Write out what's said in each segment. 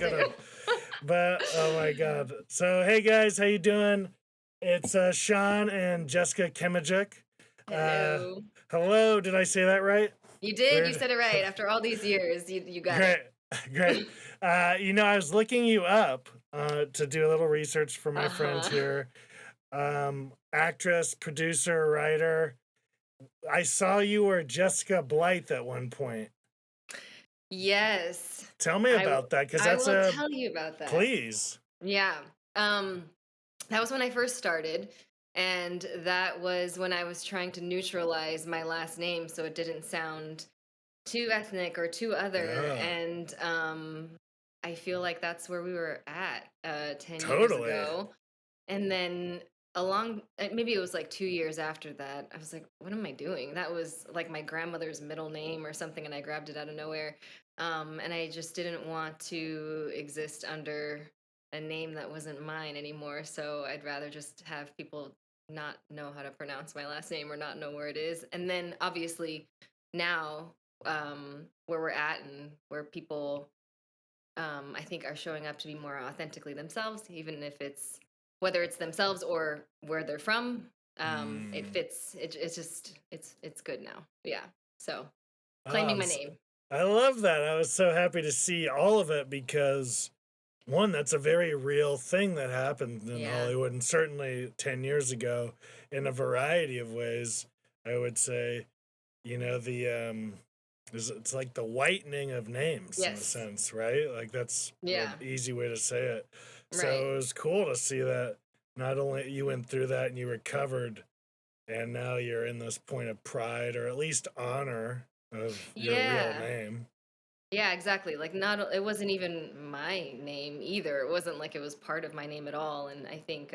OYAKODON. But oh my god. So hey guys, how you doing? It's Sean and Jessica Kememjuk. Uh Hello. Hello, did I say that right? You did. You Weird. said it right. After all these years, you got Great. it. Great. I was looking you up to do a little research for my friends Uh-huh. here. Actress, producer, writer. I saw you were Jessica Blythe at one point. Yes. Tell me I will about that, because I that's will a tell you about that. please. Yeah. Um that was when I first started, and that was when I was trying to neutralize my last name so it didn't sound too ethnic or too other, Oh, and I feel like that's where we were at 10 years totally. ago. And then maybe it was like 2 years after that, I was like, what am I doing? That was like my grandmother's middle name or something, and I grabbed it out of nowhere. And I just didn't want to exist under a name that wasn't mine anymore. So I'd rather just have people not know how to pronounce my last name or not know where it is. And then obviously now, where we're at and where people, I think, are showing up to be more authentically themselves, even if it's whether it's themselves or where they're from. It Mm. fits. It's just it's good now. Yeah. So Oh, claiming my name. I love that. I was so happy to see all of it because, one, that's a very real thing that happened in Yeah. Hollywood, and certainly 10 years ago in a variety of ways. I would say, it's like the whitening of names in a Yes. sense, right? Like that's an Yeah. easy way to say it. Right. So it was cool to see that not only you went through that and you recovered, and now you're in this point of pride or at least honor of your real Yeah. name. Yeah, exactly. Like not it wasn't even my name either. It wasn't like it was part of my name at all. And I think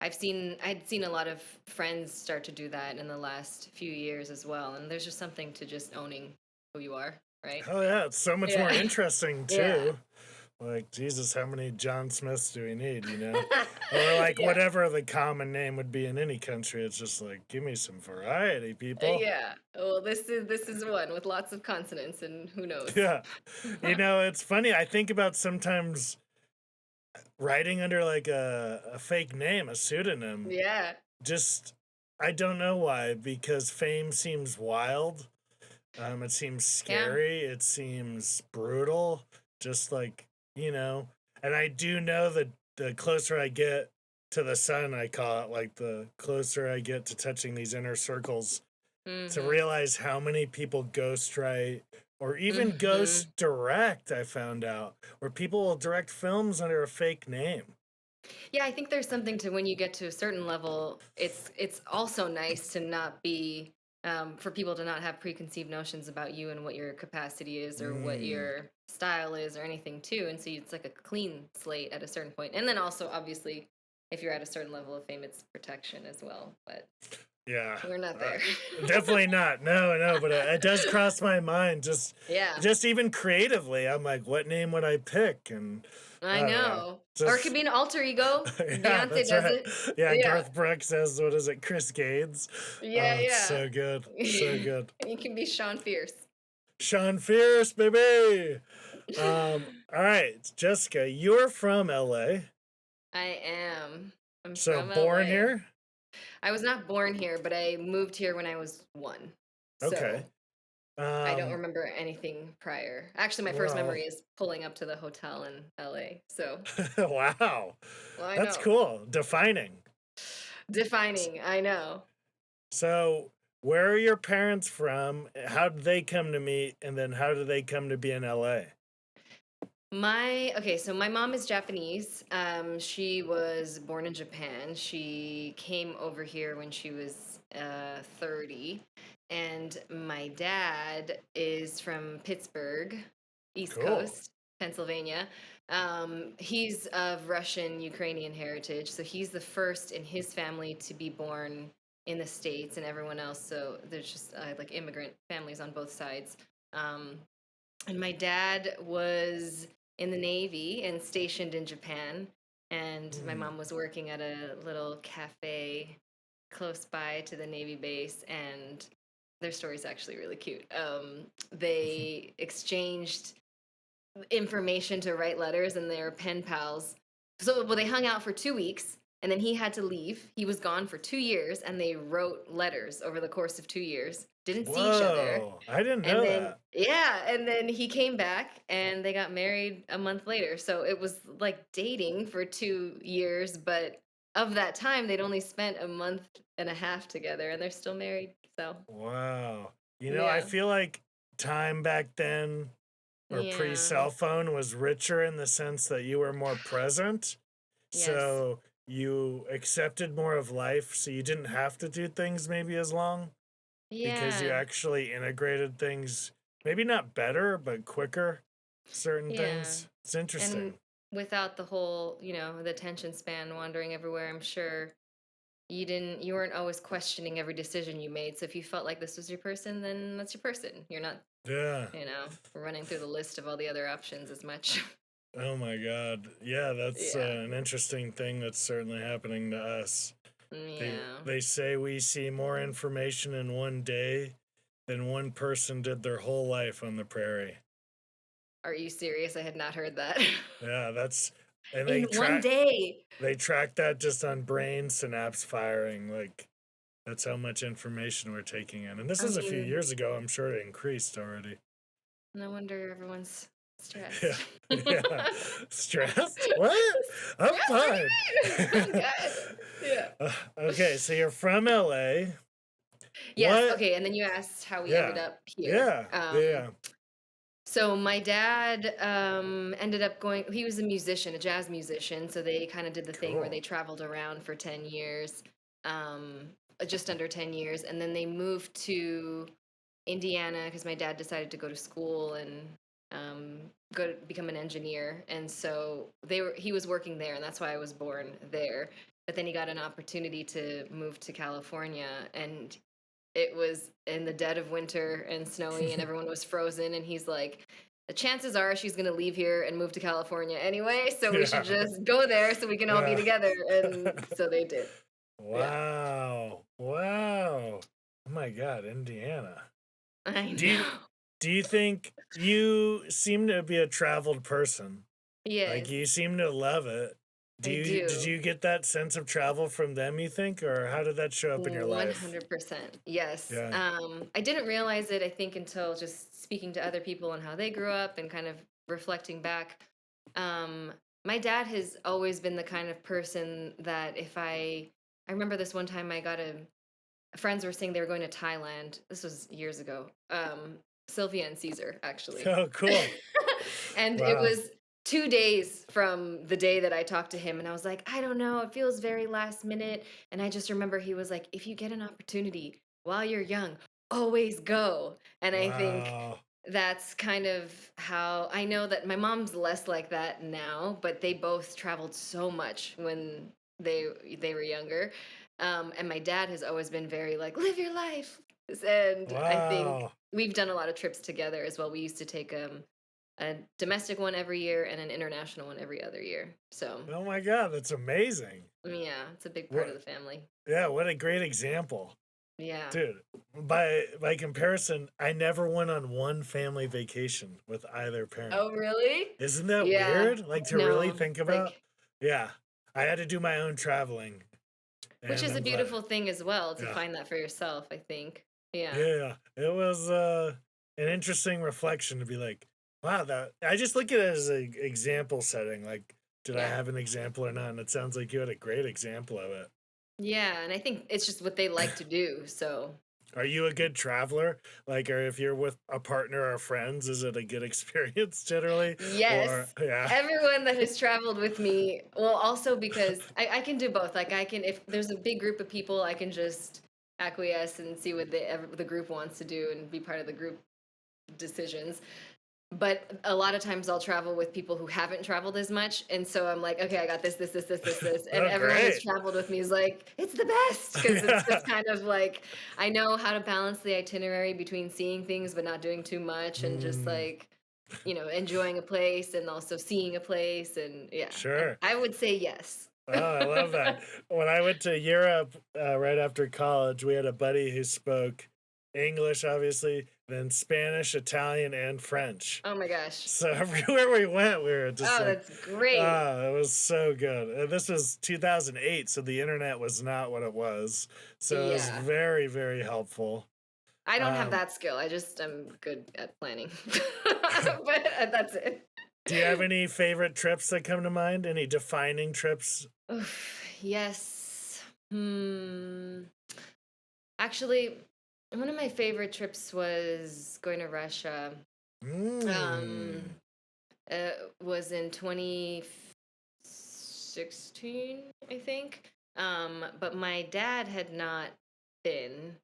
I'd seen a lot of friends start to do that in the last few years as well. And there's just something to just owning who you are, right? Oh yeah, it's so much more Yeah. interesting Yeah. too. Like Jesus, how many John Smiths do we need, you know? Or like Yeah. whatever the common name would be in any country. It's just like give me some variety, people. Yeah. Well, this is one with lots of consonants and who knows. Yeah. It's funny. I think about sometimes writing under like a fake name, a pseudonym. Yeah. Just I don't know why, because fame seems wild. It seems Yeah. scary. It seems brutal. Just like, you know, and I do know that the closer I get to the sun, I call it, like the closer I get to touching these inner circles, to Mhm. realize how many people ghostwrite or even ghost Mhm. direct, I found out, where people will direct films under a fake name. Yeah, I think there's something to when you get to a certain level, it's also nice to not be for people to not have preconceived notions about you and what your capacity is or what Mm, your style is or anything too. And so it's like a clean slate at a certain point. And then also obviously if you're at a certain level of fame, it's protection as well. But yeah, we're not uh, there. definitely not. No, no, but it does cross my mind. Yeah, Just even creatively, I'm like, what name would I pick? And I I don't know. know. Or it could Just be an alter ego. yeah, Beyonce that's does right. it. Yeah, Yeah. Garth Brooks says, what is it, Chris Gades? Yeah, Oh, it's yeah. so good, so good. And you can be Sean Fierce. Sean Fierce, baby. All right, Jessica, you're from LA, I am. I'm so from born LA. here. I was not born here, but I moved here when I was 1. Okay. So I don't Um, remember anything prior. Actually, my first well, memory is pulling up to the hotel in LA. So, wow, well, I that's know. cool, defining. Defining, I know. So, where are your parents from? How did they come to meet? And then how did they come to be in LA? So my mom is Japanese. She was born in Japan. She came over here when she was 30. And my dad is from Pittsburgh, East Cool. Coast, Pennsylvania. He's of Russian Ukrainian heritage, so he's the first in his family to be born in the States, and everyone else. So there's just like immigrant families on both sides. Um, and my dad was in the Navy and stationed in Japan. And my Hmm. mom was working at a little cafe close by to the Navy base. And their story's actually really cute. They exchanged information to write letters, and they're pen pals. So, well, they hung out for 2 weeks, and then he had to leave. He was gone for 2 years, and they wrote letters over the course of 2 years. Didn't see each other. Whoa, I didn't And know then, that. yeah, and then he came back and they got married a month later. So it was like dating for 2 years, but of that time, they'd only spent a month and a half together and they're still married. So, Wow. I yeah. feel like time back then or Yeah. pre-cell phone was richer in the sense that you were more present. Yes. So you accepted more of life, so you didn't have to do things maybe as long because you Yeah. actually integrated things, maybe not better, but quicker, certain Yeah. things. It's And interesting. without the whole, the attention span wandering everywhere, I'm sure you weren't always questioning every decision you made. So if you felt like this was your person, then that's your person. You're not, Yeah. running through the list of all the other options as much. Oh my God. Yeah, that's Yeah. an interesting thing that's certainly happening to us. They Yeah. they say we see more information in one day than one person did their whole life on the prairie. Are you serious? I had not heard that. Yeah, that's and In one day. they track that just on brain synapse firing. Like that's how much information we're taking in. And this I is a few mean, years ago. I'm sure it increased already. no wonder everyone's Yeah, stressed. yeah. Stressed? What? I'm Stressed? What fine. do you mean? I'm good. Yeah. Okay, so you're from LA. Yes. What? Okay. And then you asked how we ended Yeah, up here. yeah, yeah. So my dad ended up going. He was a musician, a jazz musician. So they kind of did the thing where they Cool. traveled around for 10 years, um, just under 10 years, and then they moved to Indiana because my dad decided to go to school and um, go to become an engineer. And so he was working there, and that's why I was born there. But then he got an opportunity to move to California, and it was in the dead of winter and snowy, and everyone was frozen. And he's like, the chances are she's going to leave here and move to California anyway, so we should Yeah. just go there so we can all be Yeah. together. And so they did. Yeah. Wow. Wow. Oh my God, Indiana. I Do you know. do you think you seem to be a traveled person? Like Yes, you seem to love it. I Did do. you get that sense of travel from them, you think, or how did that show up in your life? 100%. Yes. Yeah. I didn't realize it, I think, until just speaking to other people and how they grew up and kind of reflecting back. Um, my dad has always been the kind of person that I remember this one time friends were saying they were going to Thailand. This was years ago. Sylvia and Caesar, actually. Oh, cool. And it Wow. was 2 days from the day that I talked to him. And I was like, I don't know. It feels very last minute. And I just remember he was like, if you get an opportunity while you're young, always go. And I think Wow. that's kind of how I know that my mom's less like that now, but they both traveled so much when they were younger. And my dad has always been very like, live your life. And I think Wow. we've done a lot of trips together as well. We used to take a domestic one every year and an international one every other year. So Oh my God, that's amazing. yeah, it's a big part of What the family. yeah, what a great example. Yeah. Dude, by comparison, I never went on one family vacation with either parent. Oh, really? Isn't that Yeah. weird? Like to really No, think about? like, Yeah. I had to do my own traveling which and is a I'm glad. beautiful thing as well to Yeah. find that for yourself, I think. Yeah. Yeah. It was an interesting reflection to be like, wow, that I just look at it as an example setting. Like, did I Yeah. have an example or not? And it sounds like you had a great example of it. Yeah. And I think it's just what they like to do. So, Are you a good traveler? Like, or if you're with a partner or friends, is it a good experience generally? Or, yes, yeah. everyone that has traveled with me, well, also because I can do both. Like, if there's a big group of people, I can just acquiesce and see what the group wants to do and be part of the group decisions. But a lot of times I'll travel with people who haven't traveled as much. And so I'm like, okay, I got this. And Oh, everyone who's great. traveled with me is like, it's the best. Because it's Yeah. just kind of like, I know how to balance the itinerary between seeing things, but not doing too much. And just Mm, like, enjoying a place and also seeing a place. And yeah, sure. I would say yes. Oh, I love that. When I went to Europe right after college, we had a buddy who spoke English, obviously, then Spanish, Italian, and French. Oh my gosh. So everywhere we went, we were just Oh, like, that's great. it was so good. And this was 2008, so the internet was not what it was. So it was Yeah. very, very helpful. I don't have Um, that skill. I just am good at planning. But that's it. do you have any favorite trips that come to mind? Any defining trips? Oof, yes. Actually, one of my favorite trips was going to Russia. Um, Mm. was in 2016, I think. But my dad had not been.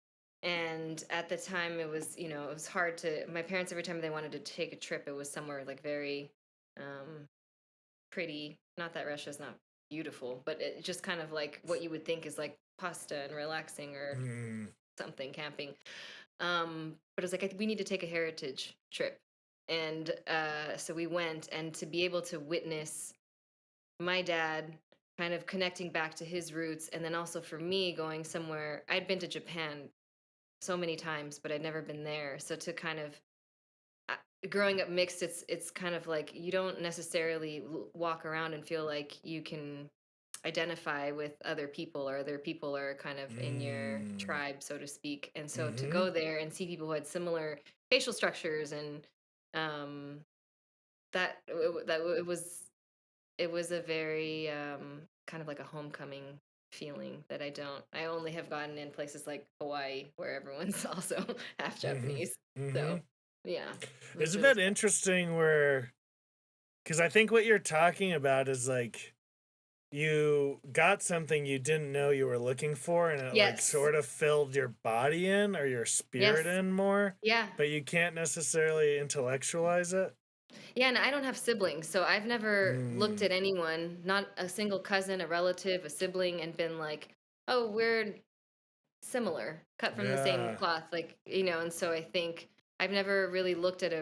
And at the time, it was, it was hard to. My parents, every time they wanted to take a trip, it was somewhere like very pretty. Not that Russia's not beautiful, but it just kind of like what you would think is like pasta and relaxing or Mm. something camping. But it was like we need to take a heritage trip, and so we went, and to be able to witness my dad kind of connecting back to his roots, and then also for me going somewhere. I'd been to Japan so many times, but I'd never been there. So to kind of growing up mixed, it's kind of like you don't necessarily walk around and feel like you can identify with other people, or other people are kind of in your Mm. tribe, so to speak. And so to Mm-hmm. go there and see people who had similar facial structures, and um, it was a very kind of like a homecoming feeling that I only have gotten in places like Hawaii, where everyone's also half Mm-hmm. Japanese. Mm-hmm. So yeah, it was Isn't really that interesting where, because I think what you're talking about is like you got something you didn't know you were looking for, and it like yes, sort of filled your body in or your spirit yes, in more, yeah. but you can't necessarily intellectualize it. Yeah, and I don't have siblings, so I've never looked Mm. at anyone, not a single cousin, a relative, a sibling, and been like, "Oh, we're similar, cut from the same Yeah. cloth." Like, and so I think I've never really looked at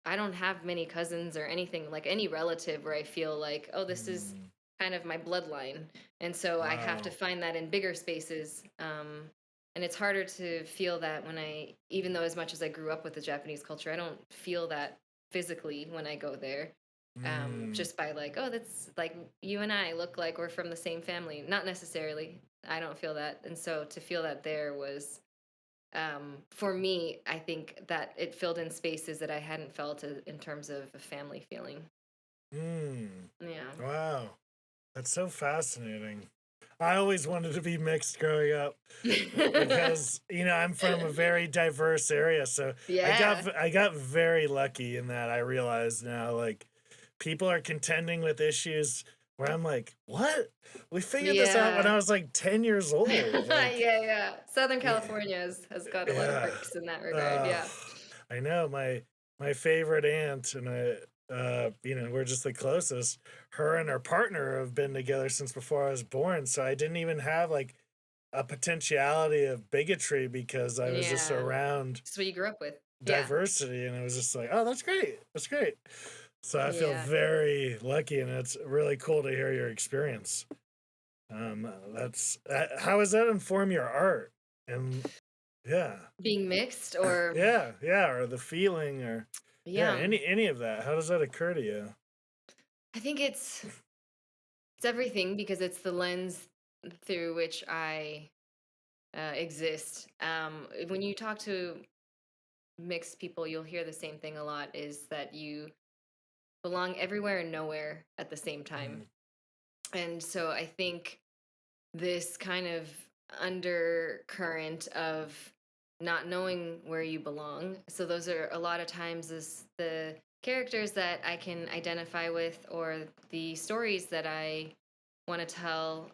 I don't have many cousins or anything, like any relative where I feel like, "Oh, this is Mm. kind of my bloodline." And so I have to Wow. find that in bigger spaces. And it's harder to feel that when even though as much as I grew up with the Japanese culture, I don't feel that physically when I go there. Mm. Just by like, oh, that's like you and I look like we're from the same family. Not necessarily. I don't feel that. And so to feel that there was, for me, I think that it filled in spaces that I hadn't felt in terms of a family feeling. Mm. Yeah. Wow. That's so fascinating. I always wanted to be mixed growing up because I'm from a very diverse area, so Yeah. I got very lucky in that I realize now like people are contending with issues where I'm like, "What? We figured this out when Yeah. I was like 10 years old." Yeah, Like, yeah. Southern yeah. California has got a lot of Yeah. perks in that regard. Uh, Yeah. I know my favorite aunt and we're just the closest. Her and her partner have been together since before I was born, so I didn't even have like a potentiality of bigotry because I was just Yeah. around That's what you grew up with. Yeah. diversity, and it was just like, oh, that's great. That's great. So I feel Yeah. very lucky, and it's really cool to hear your experience. That's how does that inform your art? And yeah. Being mixed or Yeah, or the feeling, or yeah, yeah. any of that. How does that occur to you? I think it's everything because it's the lens through which I exist. When you talk to mixed people, you'll hear the same thing a lot: is that you belong everywhere and nowhere at the same time. Mm. And so I think this kind of undercurrent of not knowing where you belong. So those are a lot of times is the characters that I can identify with, or the stories that I want to tell.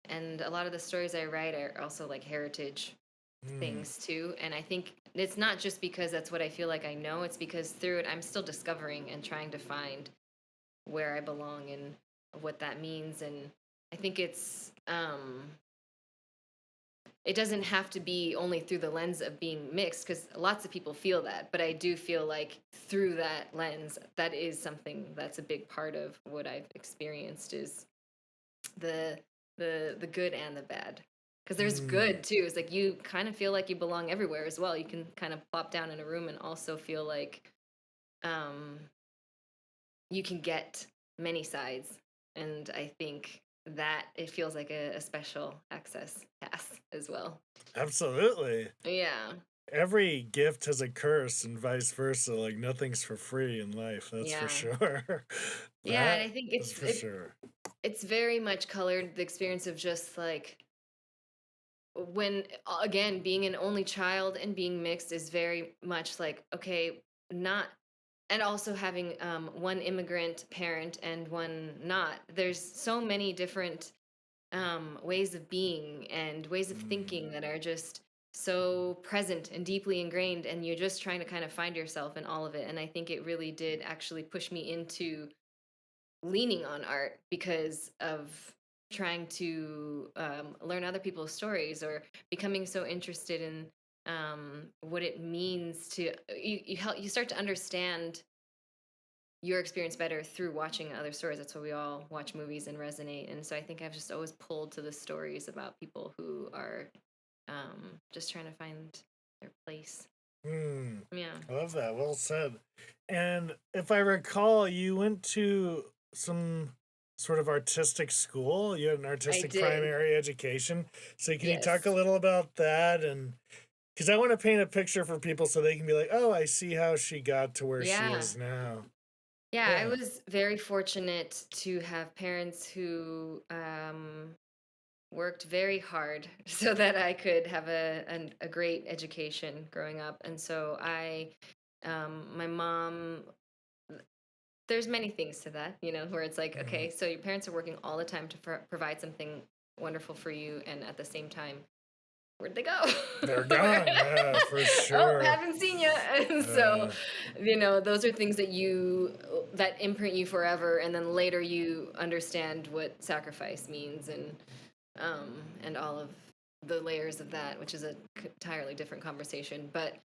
And a lot of the stories I write are also like heritage Mm. things too. And I think it's not just because that's what I feel like I know, it's because through it I'm still discovering and trying to find where I belong and what that means. And I think it doesn't have to be only through the lens of being mixed, because lots of people feel that, but I do feel like through that lens, that is something that's a big part of what I've experienced, is the the good and the bad. Because there's Mm. good too. It's like you kind of feel like you belong everywhere as well. You can kind of plop down in a room and also feel like um, you can get many sides. And I think that it feels like a special access pass as well. Absolutely. Yeah. Every gift has a curse and vice versa. Like nothing's for free in life, that's for Yeah. sure. Yeah, and That I think is for sure. it's very much colored the experience of just like when again being an only child and being mixed is very much like okay, not, and also having one immigrant parent and one not. There's so many different ways of being and ways of thinking that Mm. are just so present and deeply ingrained, and you're just trying to kind of find yourself in all of it. And I think it really did actually push me into leaning on art because of trying to learn other people's stories or becoming so interested in what it means to you start to understand your experience better through watching other stories. That's why we all watch movies and resonate. And so I think I've just always pulled to the stories about people who are just trying to find their place. Hmm. Yeah, I love that. Well said. And if I recall, you went to some sort of artistic school. You had an I artistic did. primary education. So can you talk a Yes. little about that? And because I want to paint a picture for people so they can be like, oh, I see how she got to where she Yeah. is now. Yeah, I Yeah. was very fortunate to have parents who worked very hard so that I could have a great education growing up. And so my mom, there's many things to that, where it's like, Mm. okay, so your parents are working all the time to provide something wonderful for you, and at the same time, where'd they go? They're Where- gone. Yeah, for oh, sure. haven't seen you. And so, Uh, those are things that imprint you forever, and then later you understand what sacrifice means, and all of the layers of that, which is a entirely different conversation. But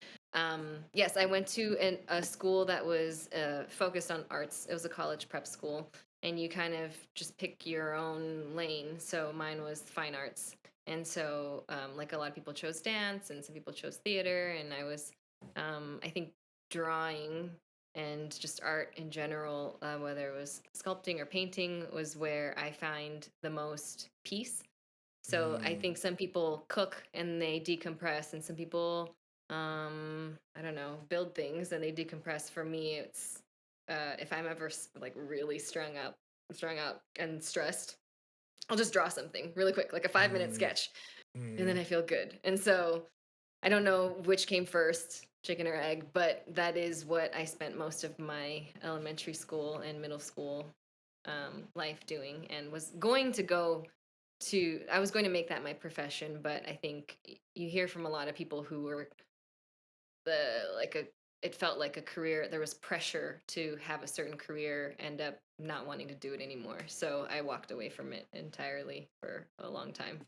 yes, I went to a school that was focused on arts. It was a college prep school, and you kind of just pick your own lane. So mine was fine arts, and so like a lot of people chose dance, and some people chose theater, and I was, I think, drawing and just art in general, whether it was sculpting or painting, was where I find the most peace. So I mm, think some people cook and they decompress, and some people, I don't know, build things and they decompress. For me, it's if I'm ever like really strung out and stressed, I'll just draw something really quick, like a 5 minute mm, sketch, and then mm. I feel good. And so I don't know which came first, chicken or egg, but that is what I spent most of my elementary school and middle school life doing, and was going to go I was going to make that my profession. But I think you hear from a lot of people who were it felt like a career. There was pressure to have a certain career, end up not wanting to do it anymore. So I walked away from it entirely for a long time.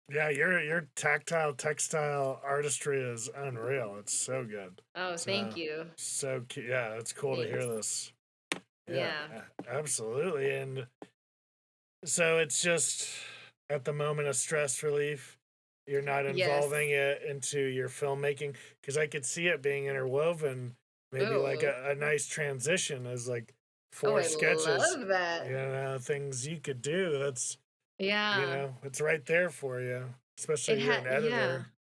Yeah, your tactile textile artistry is unreal. It's so good. Oh, thank So you. yeah, it's cool to hear Thanks. this. Yeah, Yeah. absolutely. And so it's just at the moment a stress relief. You're not Yes. involving it into your filmmaking because I could see it being interwoven, maybe like Oh. a nice transition as like Oh, four I sketches, love that. things you could do. That's, Yeah. it's right there for you, It especially you're had an yeah. editor.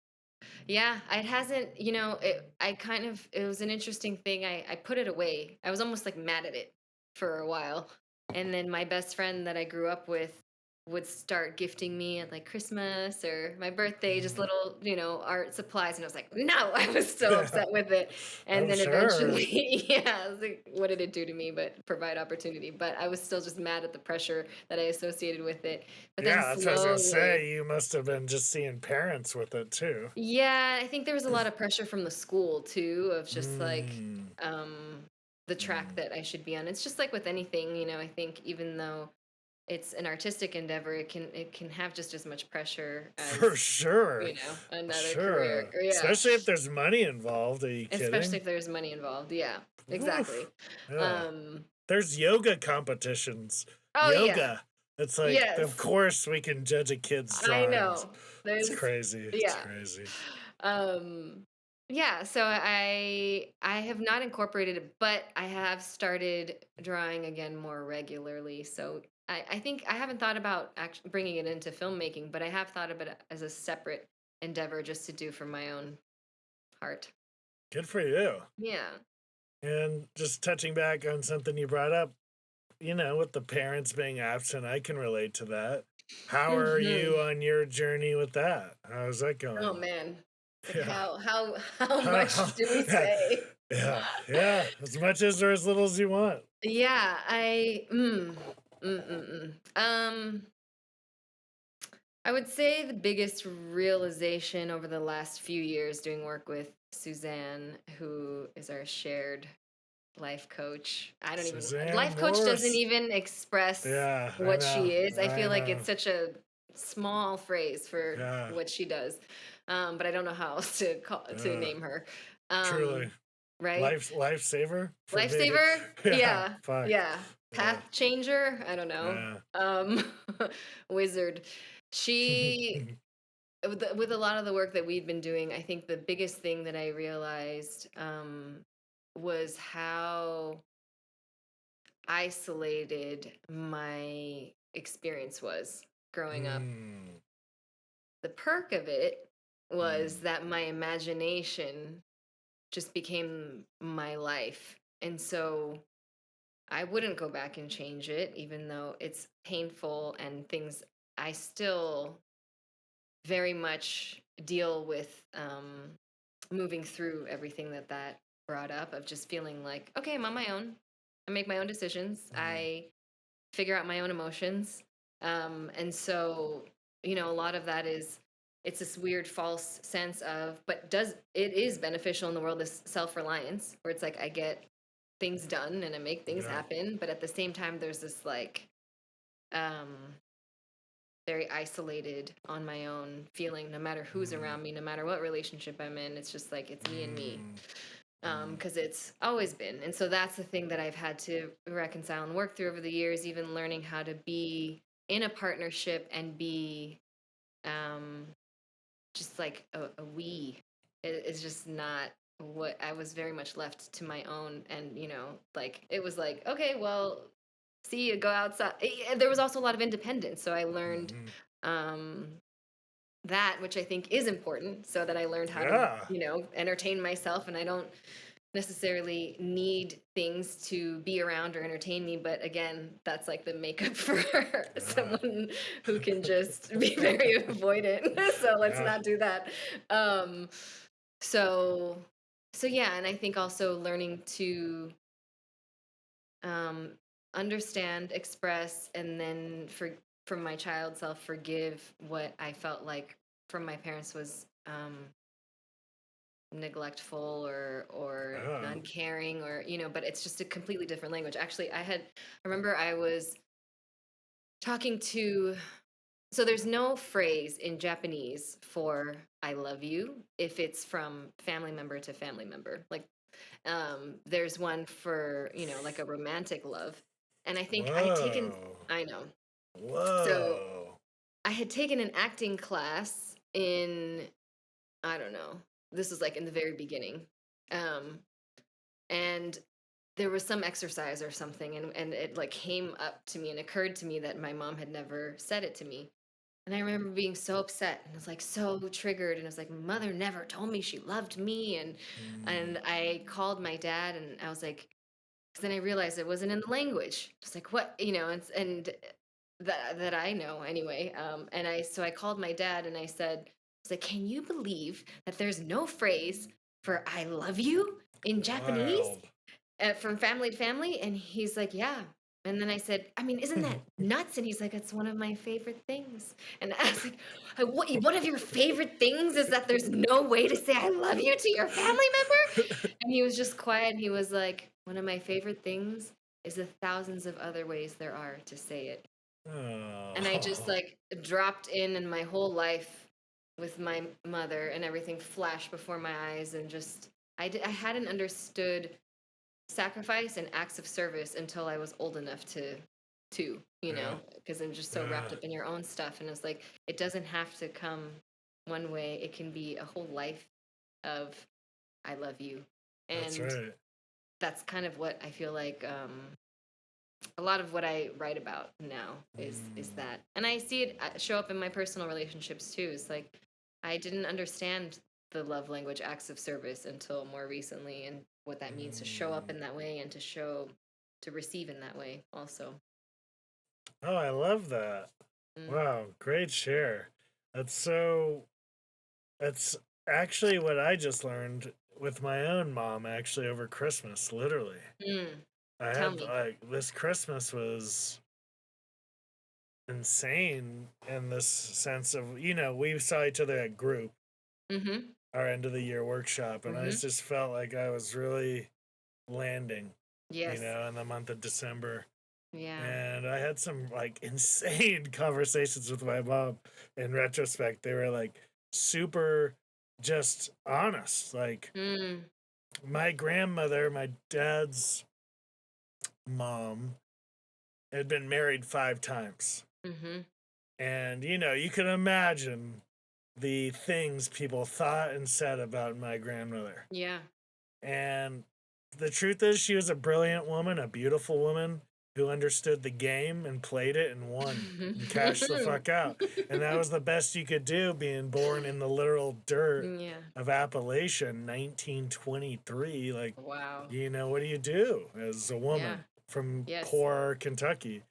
Yeah, it hasn't, it was an interesting thing. I put it away. I was almost like mad at it for a while. And then my best friend that I grew up with would start gifting me at like Christmas or my birthday, just Mm. little, art supplies. And I was like, no, I was so upset with it. And I'm then sure. eventually, yeah, I was like, what did it do to me? But provide opportunity. But I was still just mad at the pressure that I associated with it. But then Yeah, that's what I was gonna slowly, say. You must have been just seeing parents with it too. yeah, I think there was a lot of pressure from the school too, of just like Mm, um the track mm. that I should be on. It's just like with anything, I think even though it's an artistic endeavor, it can have just as much pressure For as, sure. another career. Sure. Yeah. Especially if there's money involved. Are you Especially kidding? if there's money involved. Yeah, exactly. Oof. Yeah. Um There's yoga competitions. oh yeah. Yoga. It's like, of Yes, course we can judge a kid's I drawings. know. It's There's crazy. It's yeah. crazy. Um yeah, so I have not incorporated it, but I have started drawing again more regularly. So I think I haven't thought about actually bringing it into filmmaking, but I have thought of it as a separate endeavor just to do for my own heart. Good for you. Yeah. And just touching back on something you brought up, with the parents being absent, I can relate to that. How are Hmm. you on your journey with that? How's that Oh going? man. It's like Yeah. how How, much how, do we yeah, say? yeah, yeah. As much as or as little as you want. Yeah, mm, mm. I would say the biggest realization over the last few years doing work with Suzanne, who is our shared life coach. I don't even Suzanne life coach doesn't Morse. even express Yeah, I what know. she is. I I feel like know. it's such a small phrase for Yeah, what she does. But I don't know how else to yeah. name her. Truly. Um, right? Lifesaver for me. Lifesaver? Yeah, Yeah. fuck. Yeah. Yeah, Path changer? I don't know. yeah. Um wizard. She with a lot of the work that we've been doing, I think the biggest thing that I realized was how isolated my experience was growing up. Mm, The perk of it was mm, that my imagination just became my life. And so I wouldn't go back and change it, even though it's painful and things I still very much deal with moving through everything that brought up of just feeling like, okay, I'm on my own. I make my own decisions. mm, I figure out my own emotions. And so, a lot of that is it's this weird false sense of, but does it is beneficial in the world, this self-reliance where it's like I get things done and I make things yeah. happen, but at the same time there's this like um very isolated on my own feeling no matter who's Mm, around me, no matter what relationship I'm in. It's just like it's me and me. mm, mm, Because it's always been. And so that's the thing that I've had to reconcile and work through over the years, even learning how to be in a partnership and be um, just like a we. It's just not what I was very much left to my own. And, like it was like, okay, well, see you go outside. There was also a lot of independence. So I learned mhm. um, that, which I think is important, so that I learned how to, Yeah. entertain myself and I don't necessarily need things to be around or entertain me. But again, that's like the makeup for Yeah. someone who can just be very avoidant. So let's Yeah. not do that. Um, so, so yeah, and I think also learning to um, understand, express, and then from my child self forgive what I felt like from my parents was neglectful or Yeah. uncaring or but it's just a completely different language. Actually, I remember I was talking to so there's no phrase in Japanese for I love you if it's from family member to family member. Like there's one for, like a romantic love. And I think Whoa. I know. So Whoa. I had taken an acting class in, I don't know, this was like in the very beginning. Um, and there was some exercise or something, and it like came up to me and occurred to me that my mom had never said it to me. And I remember being so upset and was like so triggered and I was like, mother never told me she loved me. And Mm, I called my dad and I was like, because then I realized it wasn't in the language. It's like what, and that I know anyway. And I called my dad and I was like, can you believe that there's no phrase for I love you in Japanese wild. from family to family? And he's like, yeah. And then I said, I mean, isn't that nuts? And he's like, it's one of my favorite things. And I was like, one of your favorite things is that there's no way to say I love you to your family member? And he was just quiet. And he was like, one of my favorite things is the thousands of other ways there are to say it. And I just Oh. like dropped in and my whole life with my mother and everything flashed before my eyes and just I hadn't understood sacrifice and acts of service until I was old enough to too, Yeah. because I'm just so wrapped Yeah. up in your own stuff. And it's like, it doesn't have to come one way. It can be a whole life of, I love you. That's And right. that's kind of what I feel like a lot of what I write about now is Mm. that. And I see it show up in my personal relationships too. It's like, I didn't understand the love language acts of service until more recently, and what that means to show up Mm. in that way and to receive in that way also. Oh, I love that. Mm. Wow, great share. That's so, that's actually what I just learned with my own mom actually over Christmas, literally. Mm. I Tell had me. like this Christmas was insane in this sense of, we saw each other at group, Mm-hmm. our end of the year workshop, and I Mm-hmm. just felt like I was really landing, Yes. in the month of December. Yeah. And I had some like insane conversations with my mom in retrospect. They were like super just honest. Like Mm. my grandmother, my dad's mom, had been married 5 times. Mm-hmm. And, you can imagine the things people thought and said about my grandmother. Yeah. And the truth is, she was a brilliant woman, a beautiful woman who understood the game and played it and won and cashed the fuck out. And that was the best you could do being born in the literal dirt Yeah. of Appalachia, 1923. Like, Wow. what do you do as a Yeah. woman from Yes. poor Kentucky? Right.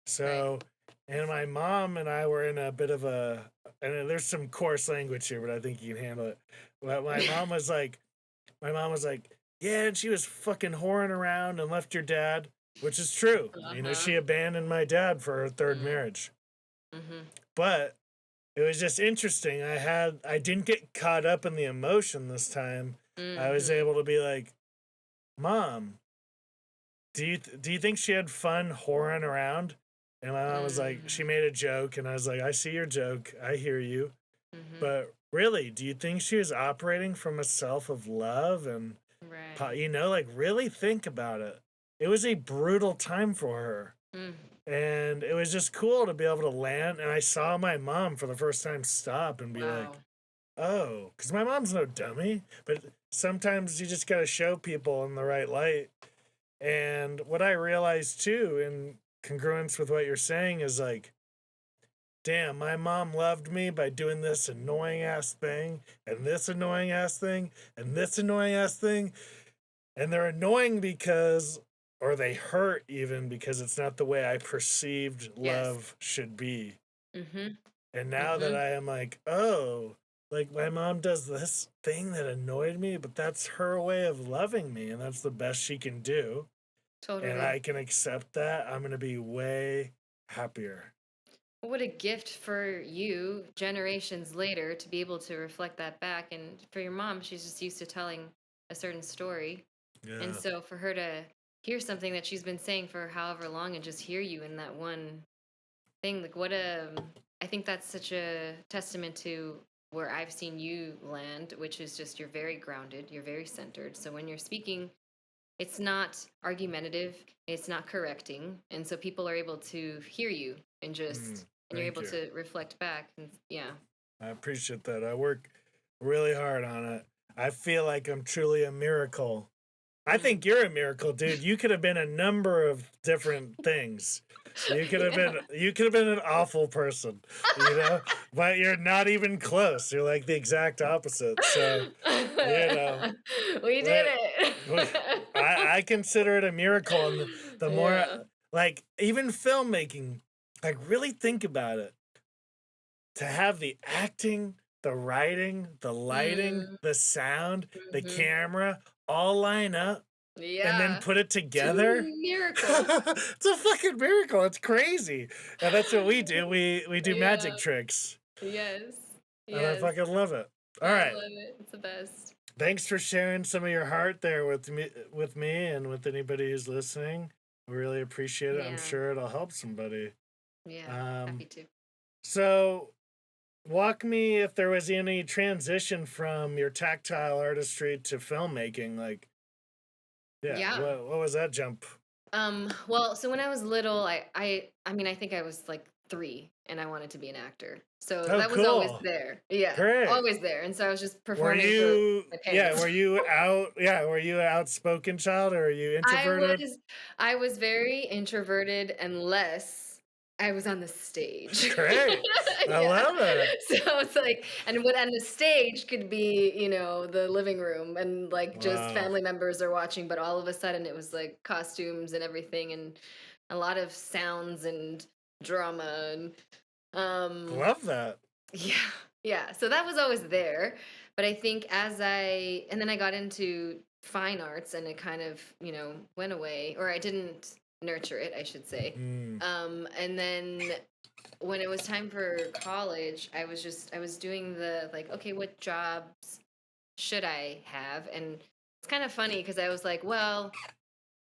So, and my mom and I were in a bit of a, and there's some coarse language here, but I think you can handle it. But my mom was like, yeah, and she was fucking whoring around and left your dad, which is true. Uh-huh. She abandoned my dad for her third Mm. marriage. Mm-hmm. But it was just interesting. I didn't get caught up in the emotion this time. I was Mm-hmm. able to be like, Mom, do you think she had fun whoring around? And my mom was like, Mm-hmm. she made a joke, and I was like, I see your joke, I hear you. Mm-hmm. But really, do you think she was operating from a self of love and Right. like really think about it? It was a brutal time for her. Mm. And it was just cool to be able to land. And I saw my mom for the first time stop and be like, Wow. oh, because my mom's no dummy. But sometimes you just got to show people in the right light. And what I realized too, in congruence with what you're saying, is like, damn, my mom loved me by doing this annoying ass thing, and this annoying ass thing, and this annoying ass thing. And they're annoying because, or they hurt even because it's not the way I perceived Yes. love should be. Mm-hmm. And now that Mm-hmm. I am like, oh, like my mom does this thing that annoyed me, but that's her way of loving me, and that's the best she can do. And Totally. I can accept that. I'm going to be way happier. What a gift for you, generations later, to be able to reflect that back. And for your mom, she's just used to telling a certain story. And Yeah. so for her to hear something that she's been saying for however long and just hear you in that one thing, like I think that's such a testament to where I've seen you land, which is just you're very grounded, you're very centered. So when you're speaking, it's not argumentative, it's not correcting. And so people are able to hear you and you're Thank able you. to reflect back. And yeah. I appreciate that. I work really hard on it. I feel like I'm truly a miracle. I Mm. think you're a miracle, dude. You could have been a number of different things. Yeah. You could have been an awful person, but you're not even close. You're like the exact opposite. So, you know, We did let- it. I consider it a miracle. And the more, Yeah. like, even filmmaking, like, really think about it. To have the acting, the writing, the lighting, Mm, the sound, the hmm. camera all line up and then Yeah. put it It's a together. miracle. It's a fucking miracle. It's crazy. And that's what we do. We do magic Yeah. tricks. Yes. And I Yes. fucking love it. All I right. love it. It's the best. Thanks for sharing some of your heart there with me and with anybody who's listening. We really appreciate it. I'm Yeah. sure it'll help somebody. Yeah. Um Happy to. so walk me if there was any transition from your tactile artistry to filmmaking. Like, yeah, Yeah. what was that jump? Well, so when I was little, I mean, I think I was like 3 and I wanted to be an actor. So Oh, that was always cool. there. Yeah, Great. always there. And so I was just Were performing for you, my yeah, parents. were you an outspoken child or are you I introverted? was I was very introverted unless I was on the stage. Great. I Yeah. love it. So it's like and the stage could be, the living room and like just Wow. family members are watching, but all of a sudden it was like costumes and everything and a lot of sounds and drama and um Love that. yeah. Yeah. So that was always there. But I think and then I got into fine arts and it kind of, went away, or I didn't nurture it, I should say. Mm. And then when it was time for college, I was doing the like, okay, what jobs should I have? And it's kind of funny because I was like, well,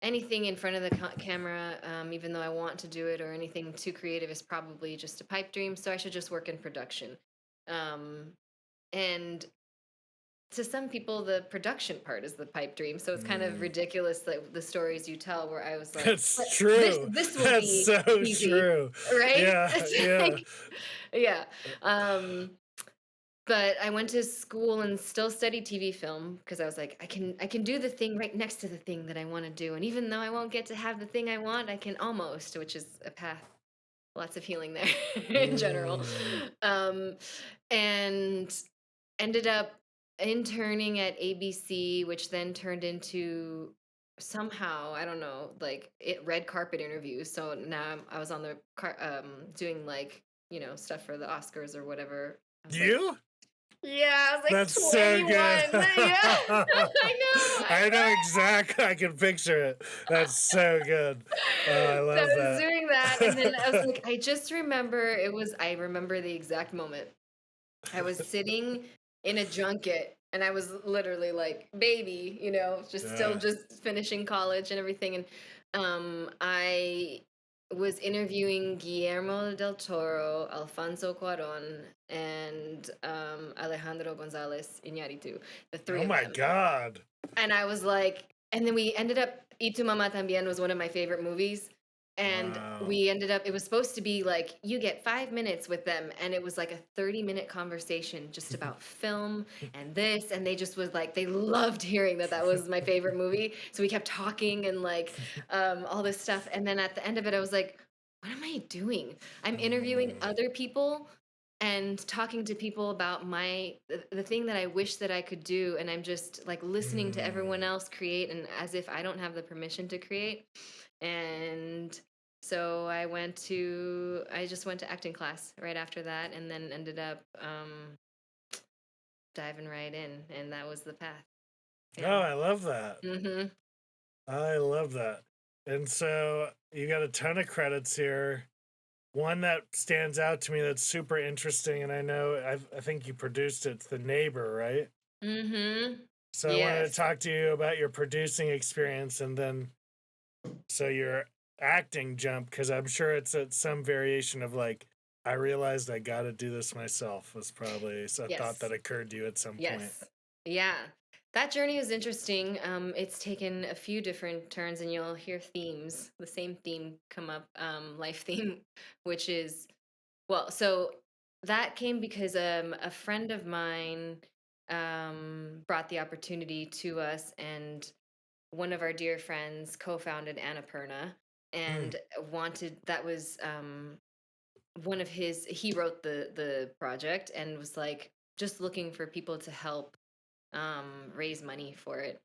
anything in front of the camera, even though I want to do it, or anything too creative is probably just a pipe dream. So I should just work in production. Um, and to some people, the production part is the pipe dream. So it's kind of Mm. ridiculous that the stories you tell, where I was like, "But That's true. this will That's be so easy, true. right?" Yeah, It's yeah. like, yeah. Um, but I went to school and still studied TV film because I was like, I can do the thing right next to the thing that I want to do. And even though I won't get to have the thing I want, I can almost, which is a path, lots of healing there in general. Mm. Um, and ended up interning at ABC, which then turned into somehow, I don't know, like red carpet interviews. So now I was on the doing like, stuff for the Oscars or whatever. I was like, You? yeah, I was like That's so 21. good. Yeah, I know. I know exactly. I can picture it. That's so good. Oh, I So love I was that. doing that, and then I was like, I remember the exact moment. I was sitting in a junket, and I was literally like, baby, just still Yeah. just finishing college and everything, and I was interviewing Guillermo del Toro, Alfonso Cuarón, and Alejandro González Iñárritu, the three Oh of my them. God. And I was like, and then we ended up, Y Tu Mamá También was one of my favorite movies. And Wow. we ended up, it was supposed to be like, you get 5 minutes with them. And it was like a 30-minute conversation just about film and this. And they just was like, they loved hearing that that was my favorite movie. So we kept talking and like all this stuff. And then at the end of it, I was like, what am I doing? I'm interviewing Mm. other people and talking to people about the thing that I wish that I could do, and I'm just like listening to everyone Mm. else create, and as if I don't have the permission to create. And so I just went to acting class right after that, and then ended up diving right in, and that was the path. Oh, Yeah. I love that. Mhm. I love that. And so you got a ton of credits here. One that stands out to me that's super interesting, and I think you produced it, it's The Neighbor, right? Mhm. So I wanted to Yes. talk to you about your producing experience and then so your acting jump, because I'm sure it's at some variation of like, I realized I got to do this myself was probably a thought Yes. that occurred to you at some point. Yes. Yeah. That journey is interesting. It's taken a few different turns, and you'll hear themes, the same theme come up, life theme, which is, well, so that came because a friend of mine brought the opportunity to us, and one of our dear friends co-founded Annapurna Mm, and that was one of he wrote the project and was like just looking for people to help raise money for it.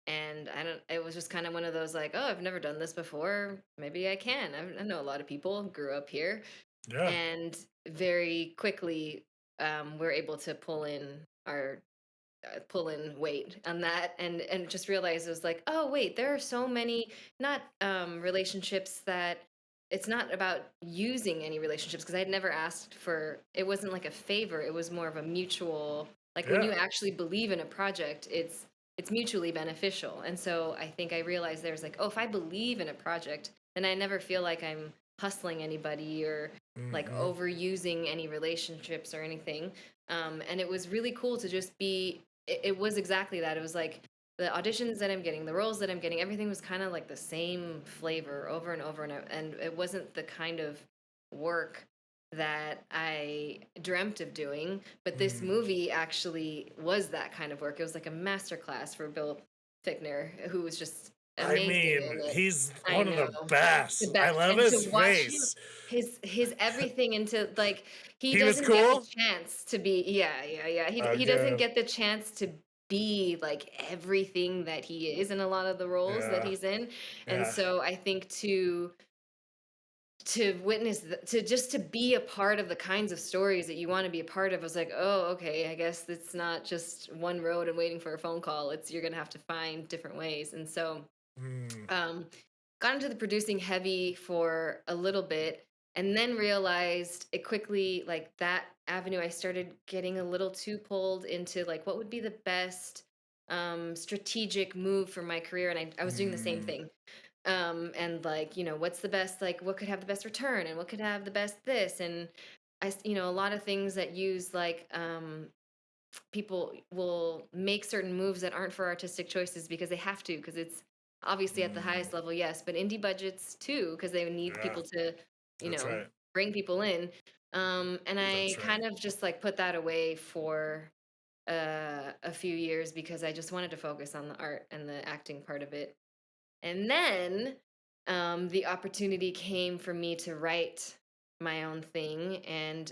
And it was just kind of one of those like, oh, I've never done this before, maybe I can. I know a lot of people grew up here. yeah. And very quickly we're able to pull in weight on that, and just realize it was like, oh wait, there are so many, not relationships, that it's not about using any relationships, because I'd never asked for, it wasn't like a favor, it was more of a mutual, like when Yeah. you actually believe in a project, it's mutually beneficial. And so I think I realized there's like, oh, if I believe in a project, then I never feel like I'm hustling anybody or like Hmm. overusing any relationships or anything. And it was really cool to just be, it was exactly that. It was like the auditions that I'm getting, the roles that I'm getting, everything was kind of like the same flavor over and over and it wasn't the kind of work that I dreamt of doing. But this Mm. movie actually was that kind of work. It was like a masterclass for Bill Fickner, who was just I amazing mean, in it. he's I one of the know. The best. I best. love And to his watch him, face. his everything into like he He was doesn't get the cool? chance to be yeah. He doesn't Okay. get the chance to be like everything that he is in a lot of the roles that Yeah. he's in. And Yeah. so I think to witness to just to be a part of the kinds of stories that you want to be a part of, I was like, oh, okay, I guess it's not just one road and waiting for a phone call. It's you're gonna have to find different ways. And so Mm. um got into the producing heavy for a little bit and then realized it quickly, like that avenue, I started getting a little too pulled into like what would be the best strategic move for my career. And I was doing the same Mm. thing. And like, what's the best, like what could have the best return and what could have the best this. And a lot of things that use like people will make certain moves that aren't for artistic choices because they have to, because it's obviously at the Mm. highest level, yes, but indie budgets too, because they need Yeah. people to, That's right. bring people in. And I That's right. kind of just like put that away for a few years because I just wanted to focus on the art and the acting part of it. And then the opportunity came for me to write my own thing. And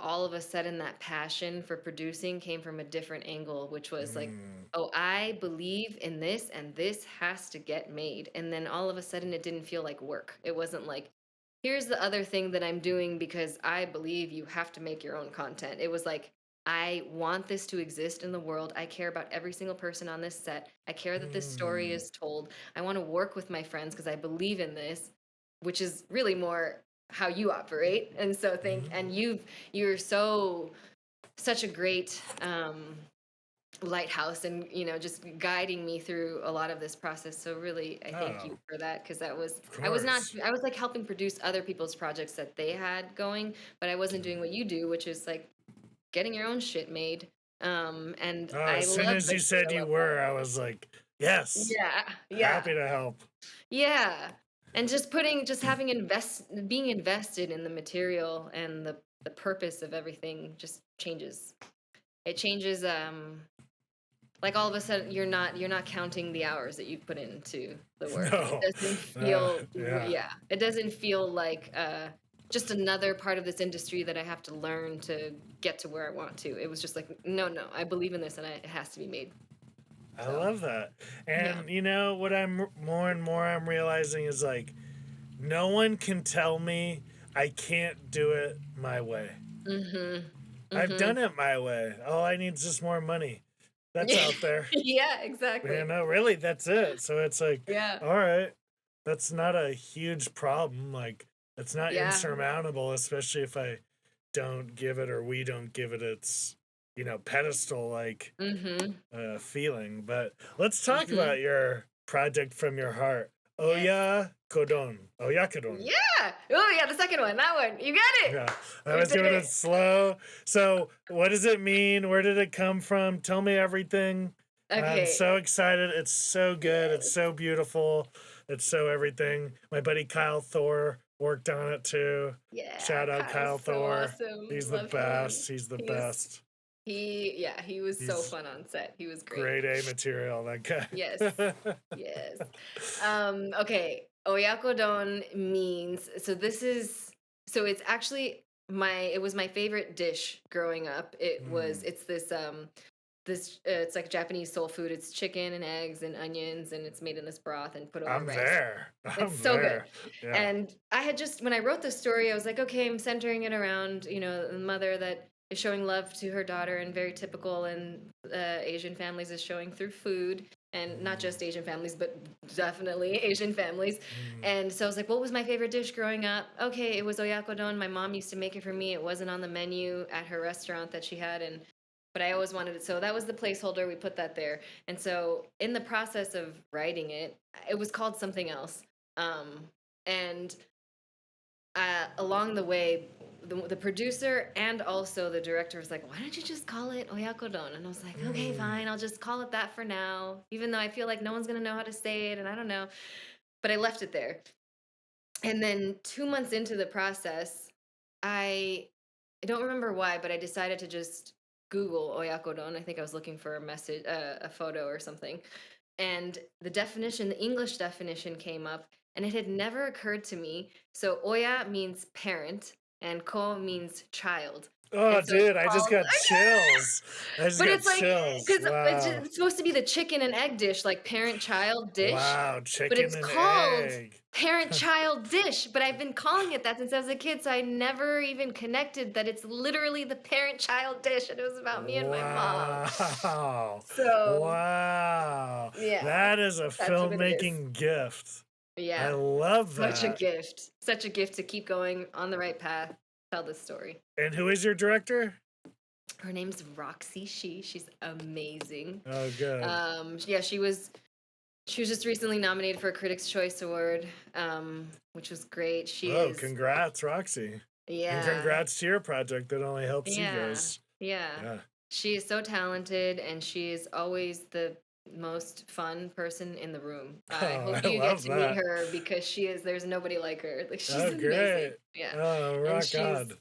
all of a sudden, that passion for producing came from a different angle, which was like, Mm. oh, I believe in this and this has to get made. And then all of a sudden, it didn't feel like work. It wasn't like, here's the other thing that I'm doing because I believe you have to make your own content. It was like, I want this to exist in the world. I care about every single person on this set. I care that this story Mm. is told. I want to work with my friends because I believe in this, which is really more how you operate. And so Mm. you're such a great lighthouse and just guiding me through a lot of this process. So really I thank Oh, you for that, because of I was not course. I was like helping produce other people's projects that they had going, but I wasn't doing what you do, which is like getting your own shit made. And Oh, I as soon love as you said you love that. were, I was like, yes, Yeah, yeah, happy to help. yeah. And just having being invested in the material and the purpose of everything just changes. It changes. Like all of a sudden you're not counting the hours that you've put into the work. It No. doesn't feel Yeah. yeah. It doesn't feel like just another part of this industry that I have to learn to get to where I want to. It was just like, no, I believe in this and it has to be made. I So love that. yeah. And what more and more I'm realizing is like, no one can tell me I can't do it my way. Mhm. I've Mhm. done it my way. All I need is just more money. That's out there. Yeah, exactly. Really, that's it. So it's like, Yeah. all right, that's not a huge problem. Like, it's not Yeah. insurmountable, especially if I don't give it or we don't give it its, pedestal like Mhm. feeling. But let's talk Mhm. about your project from your heart. Yes. OYAKODON. OYAKODON. Yeah. Oh yeah, the second one. That one. You got it. Yeah, I You was did doing it it. slow. So, what does it mean? Where did it come from? Tell me everything. I'm Okay. so excited. It's so good. It's Yes. so beautiful. It's so everything. My buddy Kyle Thor worked on it too. Yeah, Shout out Kyle's Kyle so Thor. awesome. He's the Love him. best. He's the He was best. he was so He's fun on set. He was great. grade A material, that Yes. guy. Yes. Okay. Oyakodon means it's actually it was my favorite dish growing up. Hmm. It's this it's like Japanese soul food. It's chicken and eggs and onions, and it's made in this broth and put over I'm rice. there. It's I'm so good. there. Yeah. And I had just, when I wrote the story, I was like, okay, I'm centering it around, the mother that is showing love to her daughter, and very typical in Asian families is showing through food, and not just Asian families, but definitely Asian families. Mm. And so I was like, what was my favorite dish growing up? Okay, it was oyakodon. My mom used to make it for me. It wasn't on the menu at her restaurant that she had, but I always wanted it. So that was the placeholder. We put that there. And so in the process of writing it, it was called something else. And along the way, the producer and also the director was like, why don't you just call it Oyakodon? And I was like, okay, Mm. fine, I'll just call it that for now, even though I feel like no one's gonna know how to say it, and I don't know. But I left it there. And then 2 months into the process, I I don't remember why, but I decided to just Google Oyakodon. I think I was looking for a message, a photo or something, and the definition, the English definition came up, and it had never occurred to me. So Oya means parent, and Ko means child, Oh, and so it's dude, I just called. got chills. I just But got it's like, chills. because Wow. it's supposed to be the chicken and egg dish, like parent-child dish, Wow, but chicken it's and called egg. parent-child dish. But I've been calling it that since I was a kid, so I never even connected that it's literally the parent-child dish, and it was about me and my mom. Wow. So Wow. yeah, That is a that's what it is. filmmaking gift. I Yeah, love such a that. gift. Such a gift to keep going on the right path, tell this story. And who is your director? Her name's Roxy She. She's amazing. Oh, good. Yeah, she was just recently nominated for a Critics' Choice Award, which was great. She Oh, is, congrats, Roxy. And yeah, congrats to your project that only helps you yeah, guys. yeah. Yeah. She is so talented, and she is always the most fun person in the room. I Oh, hope I you get love to meet that. her because there's nobody like her. Like, she's Oh, amazing. great. Yeah. Oh, And rock on.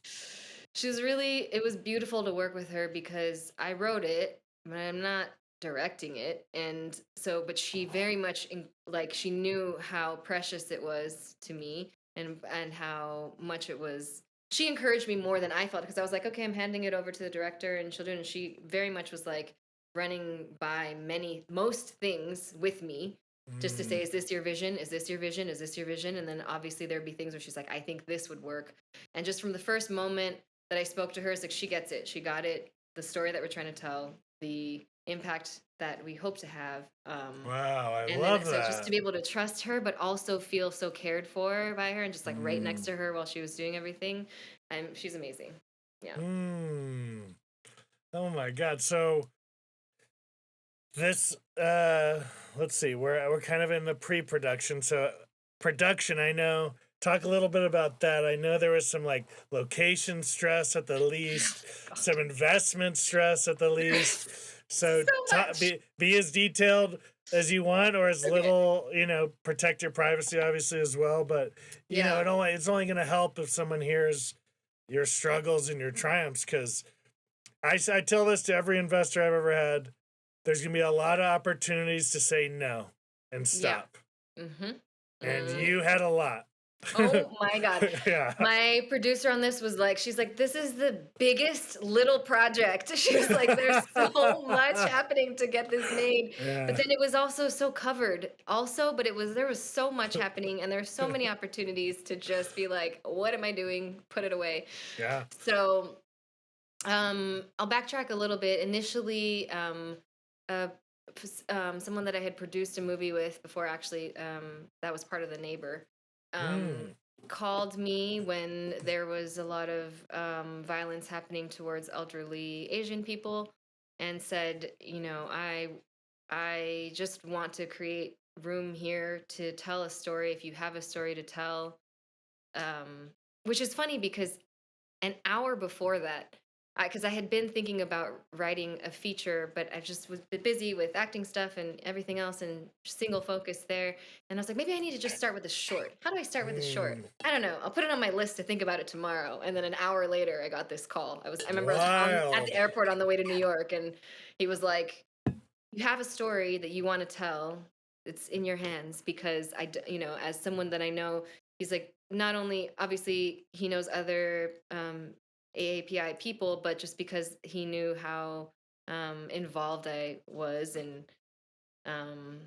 she's really, it was beautiful to work with her because I wrote it, but I'm not directing it. And so, but she very much like, she knew how precious it was to me, and how much it was. She encouraged me more than I felt, because I was like, okay, I'm handing it over to the director and she'll do it. And she very much was like running by most things with me, just to say, Mm. is this your vision? Is this your vision? Is this your vision? And then obviously there'd be things where she's like, I think this would work. And just from the first moment that I spoke to her, it's like, she gets it. She got it. The story that we're trying to tell, the impact that we hope to have. Wow, I And then love so just to that. be able to trust her, but also feel so cared for by her, and just like right next Mm. to her while she was doing everything. And she's amazing. Yeah. Mm. Oh my God. So this let's see, we're kind of in the pre-production. So production, I know. Talk a little bit about that. I know there was some like location stress at the least, God. some investment stress at the least. So So much. be as detailed as you want, or as Okay. little, protect your privacy obviously as well. But Yeah. it's only gonna help if someone hears your struggles and your triumphs. Because I tell this to every investor I've ever had. There's going to be a lot of opportunities to say no and Yeah. stop. Mm-hmm. And Mm. you had a lot. Oh my God. Yeah. My producer on this was like, she's like, this is the biggest little project. She was like, there's so much happening to get this made. But Yeah. then it was also so covered also, but there was so much happening, and there's so many opportunities to just be like, what am I doing? Put it away. Yeah. So I'll backtrack a little bit. Initially, uh, someone that I had produced a movie with before, actually, that was part of The Neighbor, um, Mm. called me when there was a lot of violence happening towards elderly Asian people, and said, I just want to create room here to tell a story. If you have a story to tell, um, which is funny because an hour before that, because I had been thinking about writing a feature, but I just was busy with acting stuff and everything else, and single focus there. And I was like, maybe I need to just start with a short. How do I start with a short? Mm. I don't know. I'll put it on my list to think about it tomorrow. And then an hour later, I got this call. I remember I was at Wild. the airport on the way to New York, and he was like, you have a story that you want to tell. It's in your hands, because as someone that I know, he's like, not only obviously he knows other AAPI people, but just because he knew how involved I was um,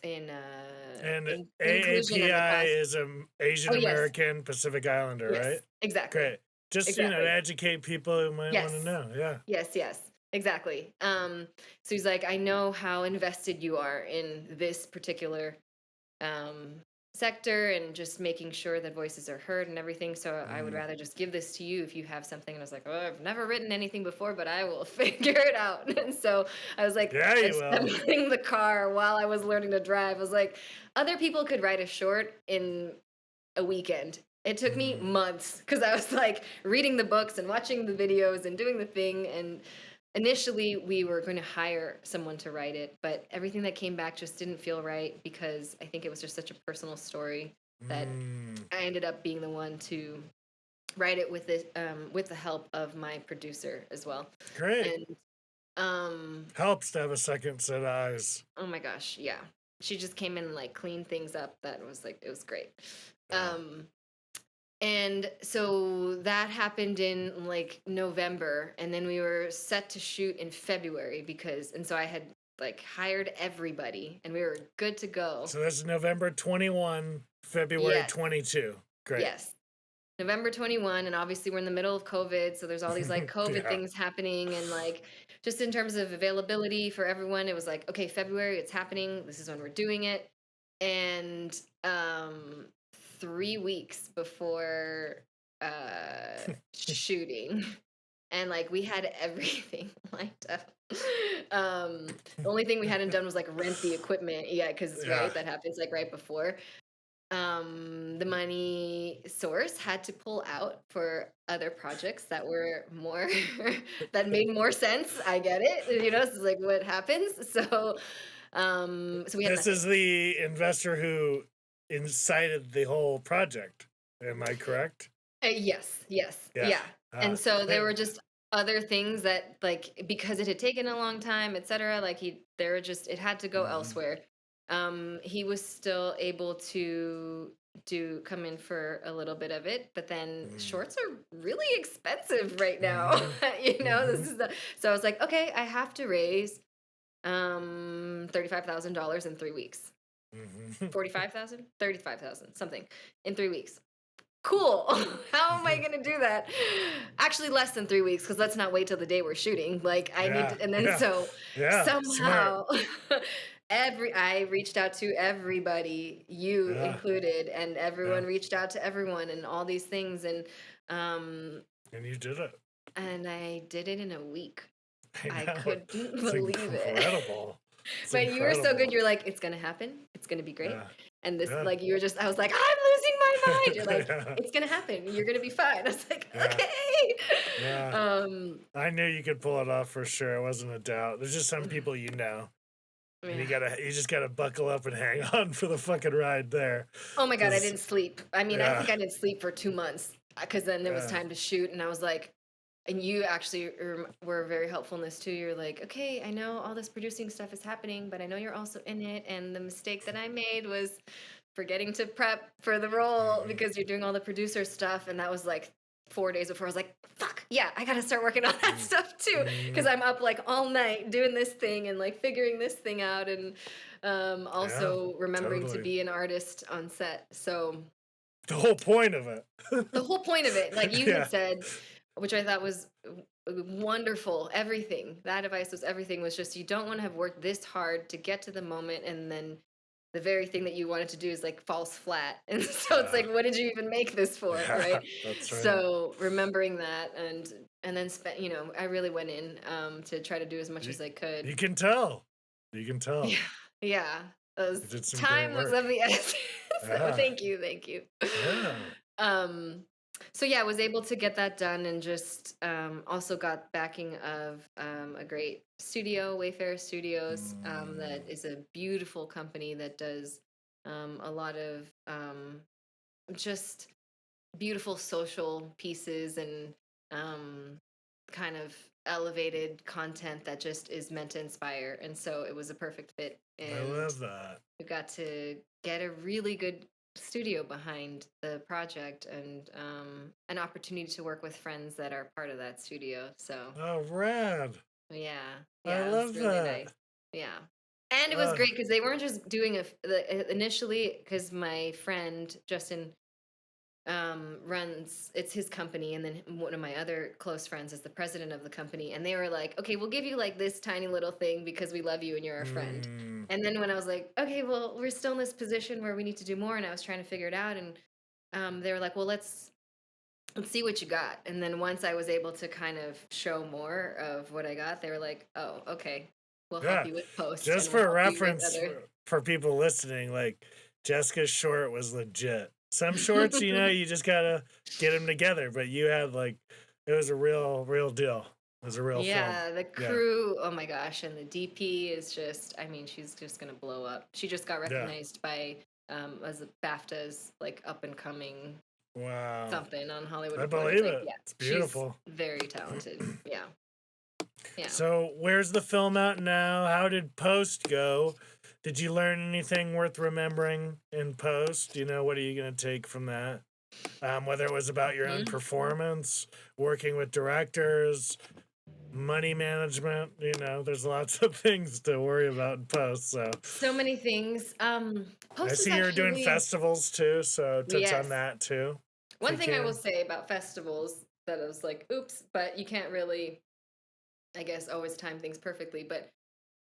And in inclusion and the AAPI cause. is Asian Oh yes, American Pacific Islander, right? yes, exactly, Great. Just, to exactly. educate people who might want to Yes. know. Yeah. Yes, yes, exactly. So he's like, I know how invested you are in this particular um, sector, and just making sure that voices are heard and everything. So I would Mm. rather just give this to you if you have something. And I was like, oh, I've never written anything before, but I will figure it out. And so I was like, Yeah, you will. assembling the car while I was learning to drive. I was like, other people could write a short in a weekend. It took me Mm. months because I was like reading the books and watching the videos and doing the thing. And initially, we were going to hire someone to write it, but everything that came back just didn't feel right because I think it was just such a personal story that Mm. I ended up being the one to write it with the help of my producer as well. Great. And Helps to have a second set of eyes. oh my gosh, yeah. She just came in and like cleaned things up. That was like it was great. Yeah. And so that happened in like November, and then we were set to shoot in February and so I had like hired everybody and we were good to go. So that's November 21, February Yes, 22. Great. yes. November 21, and obviously we're in the middle of COVID, so there's all these like COVID Yeah. things happening, and like just in terms of availability for everyone, it was like, okay, February, it's happening. This is when we're doing it. And 3 weeks before shooting, and like we had everything lined up. The only thing we hadn't done was like rent the equipment. Yeah, because Yeah. right, that happens like right before. The money source had to pull out for other projects that were more that made more sense. I get it. You know, this is like what happens. So we had This nothing. is the investor who incited the whole project. Am I correct? Yes, yes, Yeah. yeah. And so there Yeah. were just other things that like because it had taken a long time, etc. Like there were just it had to go Mhm. elsewhere. He was still able to come in for a little bit of it, but then shorts are really expensive right now. You know, this is so I was like, okay, I have to raise $35,000 in 3 weeks. 45,000, 35,000, something in 3 weeks. Cool. How am I going to do that? Actually, less than 3 weeks because let's not wait till the day we're shooting. Like I need Yeah. to, and then Yeah. so Yeah. somehow Smart. I reached out to everybody, you Yeah. included, and Yeah. everyone reached out to everyone and all these things, um And you did it. and I did it in a week. I know. couldn't It's believe it. incredible. It's But you were so good. incredible. You're like, it's gonna happen. It's gonna be great. Yeah. And this, Yeah. like, you were just. I was like, I'm losing my mind. You're like, Yeah. it's gonna happen. You're gonna be fine. I was like, Yeah. okay. Yeah. I knew you could pull it off for sure. It wasn't a doubt. There's just some people you know. And Yeah. you just gotta buckle up and hang on for the fucking ride there. Oh my god, I 'Cause- didn't sleep. I mean, I yeah. think I didn't sleep for 2 months because then there was Yeah. time to shoot, and I was like, and you actually were very helpful in this too. You're like, okay, I know all this producing stuff is happening, but I know you're also in it, and the mistake that I made was forgetting to prep for the role because you're doing all the producer stuff, and that was like 4 days before. I was like, fuck, yeah, I gotta start working on that stuff too because I'm up like all night doing this thing and like figuring this thing out, and also remembering to totally. be an artist on set. So The whole point of it. the whole point of it, like you Yeah. had said, which I thought was wonderful, everything, that advice was everything, was just you don't want to have worked this hard to get to the moment and then the very thing that you wanted to do is like falls flat. And so it's like, what did you even make this for? Yeah, Right. that's right. So remembering that and then spent, you know, I really went in to try to do as much as I could. You can tell. You can tell. Yeah. Yeah. You did some great Time was work. of the essence. So Yeah. thank you. Thank you. Yeah. So yeah, I was able to get that done and just also got backing of a great studio, Wayfair Studios, that is a beautiful company that does a lot of just beautiful social pieces and kind of elevated content that just is meant to inspire. And so it was a perfect fit. I And love that. we got to get a really good studio behind the project and an opportunity to work with friends that are part of that studio. So Oh, rad. yeah, I yeah, it love was really that. nice. Yeah, and it was great because they weren't just doing initially because my friend Justin runs it's his company, and then one of my other close friends is the president of the company, and they were like, okay, we'll give you like this tiny little thing because we love you and you're our friend. And then when I was like, okay, well, we're still in this position where we need to do more, and I was trying to figure it out, and they were like, well, let's see what you got. And then once I was able to kind of show more of what I got, they were like, oh, okay, we'll Yeah. help you with post. Just and we'll for help you with reference other-" for people listening, like Jessica's short was legit. Some shorts, you know, you just gotta get them together. But you had like, it was a real deal. It was a real film. Yeah, the Yeah, crew, oh my gosh, and the DP is just, I mean, she's just gonna blow up. She just got yeah. recognized by as a BAFTA's like up and coming Wow, something on Hollywood I Reporter. It's believe like, it. yeah, It's she's beautiful. very talented. Yeah, yeah. So, where's the film out now? How did post go? Did you learn anything worth remembering in post? You know, what are you going to take from that? Whether it was about your own Mhm. performance, working with directors, money management, you know, there's lots of things to worry about in post. So, So many things. I Post is see you're doing actually, festivals too. So, touch on yes. that too, if One you thing I will can. say about festivals that I was like, oops, but you can't really, I guess, always time things perfectly. But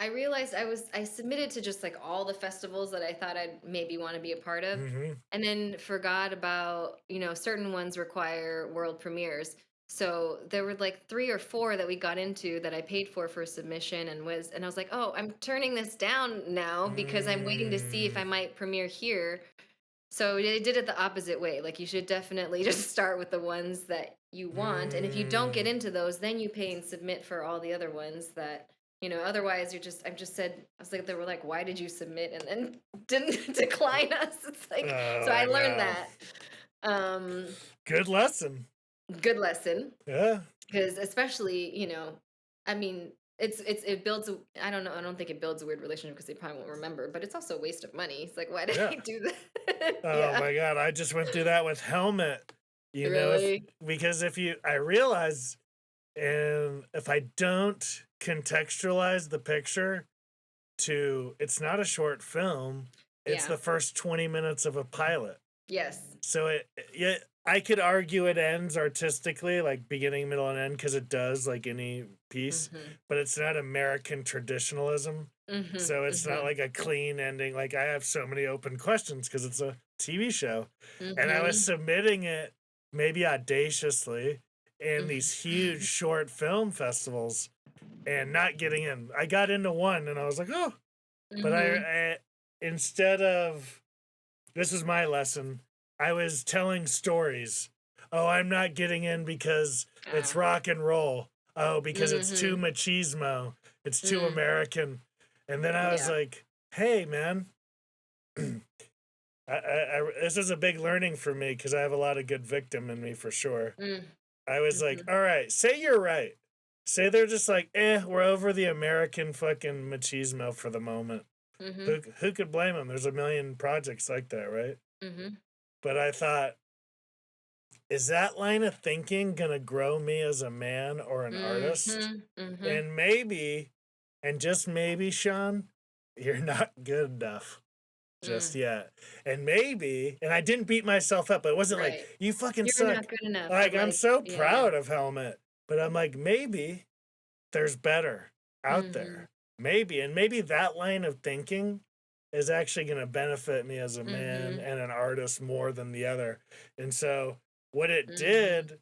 I realized I submitted to just like all the festivals that I thought I'd maybe want to be a part of, Hmm. and then forgot about, certain ones require world premieres. So there were like three or four that we got into that I paid for submission, and I was like, oh, I'm turning this down now because I'm waiting to see if Mm, I might premiere here. So they did it the opposite way. Like you should definitely just start with the ones that you want. And if you don't get mm. into those, then you pay and submit for all the other ones that, otherwise I've just said, I was like, they were like, why did you submit and then didn't decline us? It's like, so Oh, I I learned know. that. Um, Good lesson. Good lesson. Yeah. Because especially, I mean, it builds I don't know, I don't think it builds a weird relationship because they probably won't remember, but it's also a waste of money. It's like, why did Yeah. I do that? Oh Yeah. my god, I just went through that with Helmet. You know, if Really? because if you I realize and if I don't contextualize the picture to it's not a short film, it's Yeah. the first 20 minutes of a pilot. Yes. So yeah, I could argue it ends artistically, like beginning, middle, and end, because it does, like any piece, Mhm. but it's not American traditionalism. Mhm. So it's not Mhm. like a clean ending. Like I have so many open questions because it's a TV show. And I was Mhm. submitting it maybe audaciously in Mhm. these huge short film festivals and not getting in. I got into one and I was like, oh, but Mhm. I instead of this is my lesson. I was telling stories. Oh, I'm not getting in because it's Ah. rock and roll. Oh, because it's too Mhm. machismo. It's too Mm. American. And then I was Yeah. like, hey, man, this is a big learning for me because I have a lot of good victim in me for sure. Mm. I was like, Mhm. all right, say you're right. Say they're just like, we're over the American fucking machismo for the moment. Mhm. Who could blame them? There's a million projects like that, right? Mhm. But I thought, is that line of thinking gonna grow me as a man or an artist? Mhm. Mhm. And maybe, and just maybe, Sean, you're not good enough just Mm. yet. And maybe, and I didn't beat myself up. It wasn't like, Right. you fucking You're suck. not good enough, but Like, I'm like, so yeah. proud of Helmet. But I'm like, maybe there's better out Mhm. there. Maybe. And maybe that line of thinking is actually going to benefit me as a man Mhm. and an artist more than the other. And so what it Mhm. did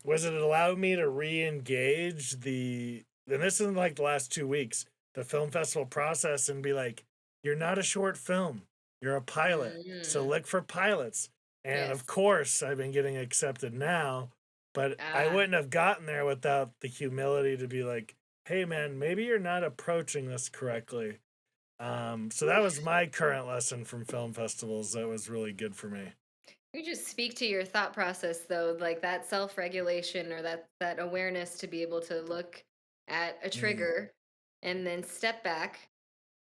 was it allowed me to re-engage and this is like the last 2 weeks, the film festival process and be like, you're not a short film. You're a pilot. So Mm. look for pilots. And of Yes. course I've been getting accepted now, but I Ah. wouldn't have gotten there without the humility to be like, hey man, maybe you're not approaching this correctly. So that was my current lesson from film festivals. That was really good for me. You just speak to your thought process though, like that self-regulation or that awareness to be able to look at a Mm, trigger and then step back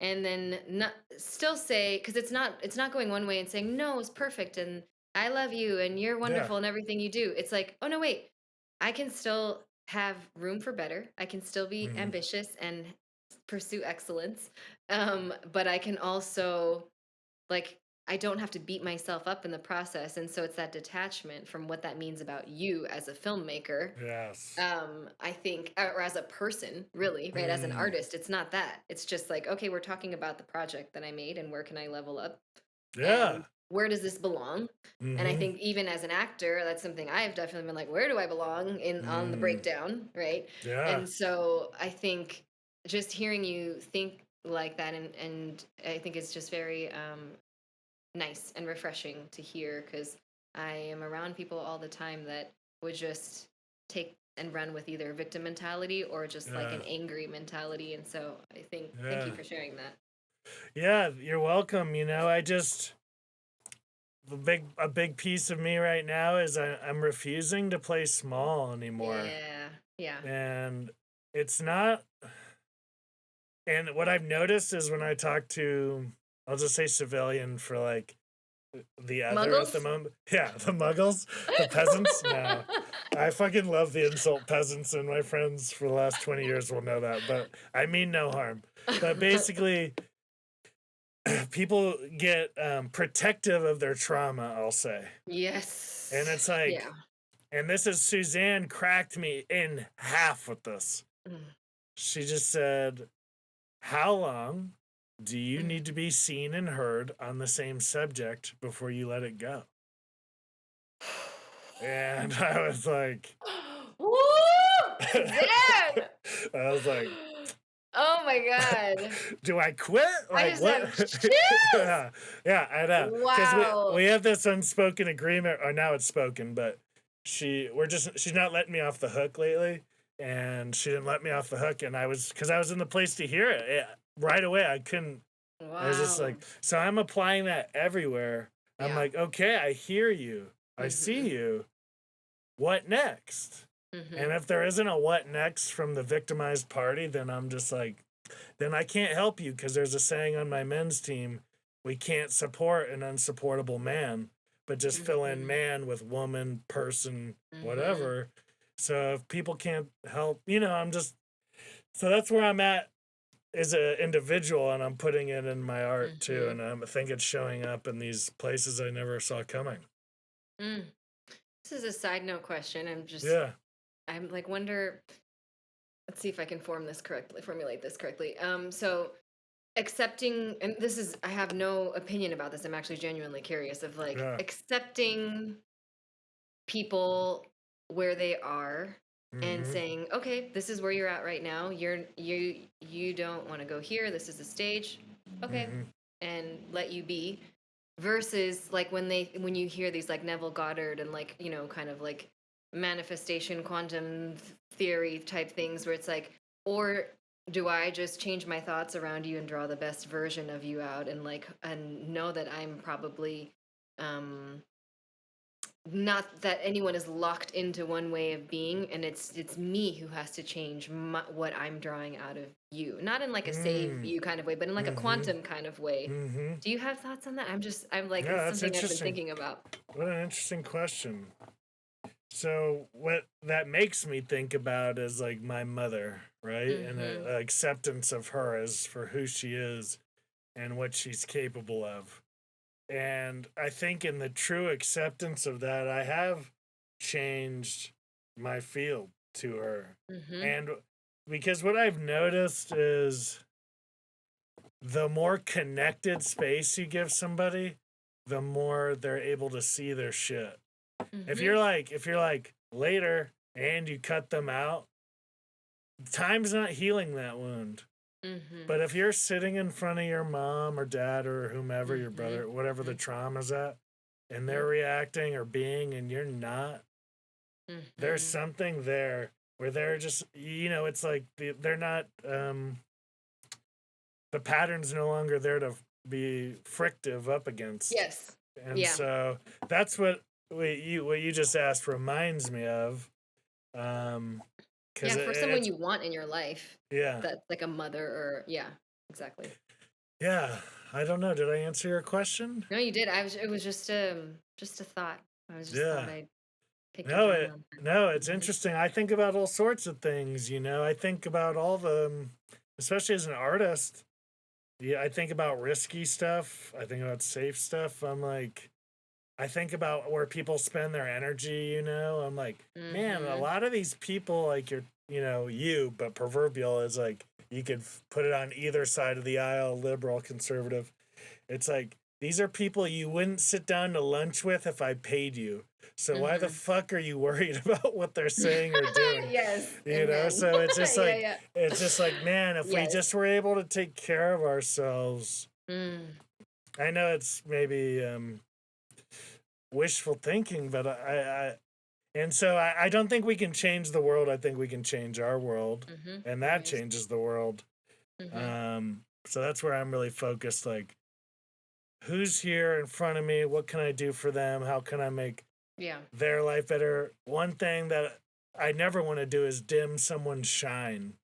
and then not still say, because it's not going one way and saying no, it's perfect and I love you and you're yeah. wonderful and everything you do. It's like, oh no, wait, I can still have room for better. I can still be Mm, ambitious and pursue excellence. But I can also, like, I don't have to beat myself up in the process. And so it's that detachment from what that means about you as a filmmaker. yes. I think, or as a person, really, right? As an Mm, artist, it's not that. It's just like, okay, we're talking about the project that I made and where can I level up yeah. and where does this belong? And I Mm-hmm. think even as an actor, that's something I've definitely been like, where do I belong in on the Mm, breakdown, right? yeah. And so I think just hearing you think like that, and I think it's just very nice and refreshing to hear, because I am around people all the time that would just take and run with either victim mentality or just like Yeah. an angry mentality. And so I think, thank you Yeah. for sharing that. Yeah, you're welcome. I just a big piece of me right now is I'm refusing to play small anymore. Yeah. Yeah. And it's not and what I've noticed is when I talk to, I'll just say civilian for like the other at the Muggles? moment. Yeah, the muggles, the peasants. No, I fucking love the insult peasants, and my friends for the last 20 years will know that, but I mean no harm. But basically, people get protective of their trauma, I'll say. Yes. And it's Yeah. like, and this is Suzanne cracked me in half with this. Mm. She just said, how long do you need to be seen and heard on the same subject before you let it go? And I was like, Woo! Suzanne! I was like, Oh my God. do I quit? I Like just what? have chills. Yeah, I know. Because Wow. we have this unspoken agreement, or now it's spoken, but she's not letting me off the hook lately, and she didn't let me off the hook, and because I was in the place to hear it, right away. I couldn't. I was just Wow. like, so I'm applying that everywhere. I'm Yeah. like, okay, I hear you, I see you. What next? And if there isn't a what next from the victimized party, then I'm just like, then I can't help you, because there's a saying on my men's team, we can't support an unsupportable man, but just fill in man with woman, person, whatever. So if people can't help, I'm just, so that's where I'm at as an individual, and I'm putting it in my art too. And I think it's showing up in these places I never saw coming. This is a side note question. I'm like, wonder, let's see if I can formulate this correctly. So accepting, and I have no opinion about this. I'm actually genuinely curious of like accepting people where they are and saying, okay, this is where you're at right now. You don't want to go here. This is the stage. Okay. And let you be, versus like when you hear these like Neville Goddard and like, kind of like manifestation quantum theory type things, where it's like, or do I just change my thoughts around you and draw the best version of you out, and like, and know that I'm probably not that anyone is locked into one way of being, and it's me who has to change what I'm drawing out of you, not in like a save you kind of way, but in like a quantum kind of way. Do you have thoughts on that? I'm like, Yeah, it's that's something I've been interesting. thinking about. What an interesting question. So what that makes me think about is like my mother, right? And an acceptance of her as for who she is and what she's capable of. And I think in the true acceptance of that, I have changed my field to her. And because what I've noticed is the more connected space you give somebody, the more they're able to see their shit. If you're like later and you cut them out, time's not healing that wound. But if you're sitting in front of your mom or dad or whomever, your brother, whatever the trauma's at, and they're reacting or being, and you're not, there's something there where they're just, it's like they're not, the pattern's no longer there to be frictive up against. Yes. And so that's what you just asked reminds me of. For someone you want in your life. Yeah. That's like a mother or, exactly. Yeah. I don't know. Did I answer your question? No, you did. It was just a thought. I was just thought I'd pick your brain on that. No, it's interesting. I think about all sorts of things, I think about all the, especially as an artist, I think about risky stuff. I think about safe stuff. I think about where people spend their energy, I'm like, man, a lot of these people, like but proverbial is like, you could put it on either side of the aisle, liberal, conservative. It's like, these are people you wouldn't sit down to lunch with if I paid you. So why the fuck are you worried about what they're saying or doing? Yes. So it's just like, it's just like, man, if we just were able to take care of ourselves, I know it's maybe wishful thinking, but and so I don't think we can change the world. I think we can change our world, and that Right. changes the world. So that's where I'm really focused. Like, who's here in front of me? What can I do for them? How can I make Yeah. their life better? One thing that I never want to do is dim someone's shine.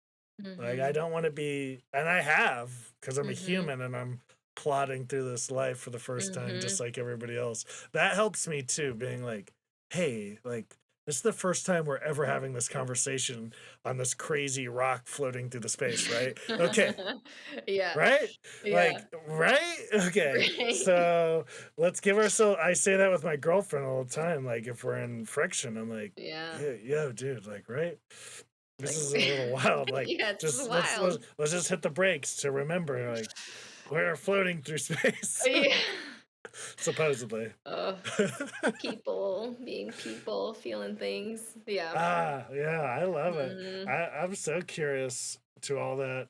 Like, I don't want to be, and I have, because I'm a human and I'm plodding through this life for the first time, just like everybody else. That helps me too, being like, hey, like, this is the first time we're ever having this conversation on this crazy rock floating through the space, right? Okay, Yeah. right? Yeah. Like, right? Okay. Right. So let's give ourselves, I say that with my girlfriend all the time. Like, if we're in friction, I'm like, Yeah. yo, dude, like, right? This Like, is a little wild. Like, yeah, it's just wild. let's just hit the brakes to remember, like, we're floating through space, Yeah. supposedly. Oh, people being people, feeling things. Yeah. Yeah, I love it. Hmm. I'm so curious to all that.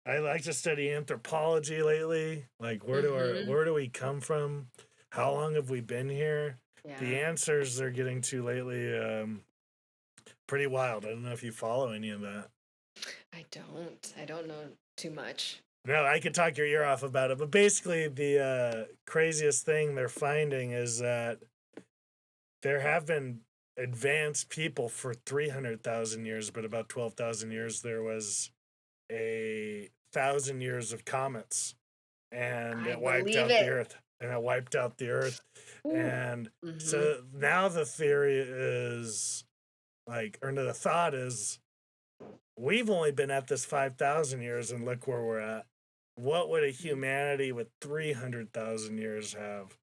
I like to study anthropology lately. Like, Hmm. where do we come from? How long have we been here? The Yeah. answers they're getting to lately, pretty wild. I don't know if you follow any of that. I don't. I don't know too much. No, I could talk your ear off about it, but basically, the craziest thing they're finding is that there have been advanced people for 300,000 years, but about 12,000 years there was 1,000 years of comets, and I it wiped believe out the it. Earth, Ooh. and Hmm. so now the theory is like, or no, the thought is, we've only been at this 5,000 years, and look where we're at. What would a humanity with 300,000 years have?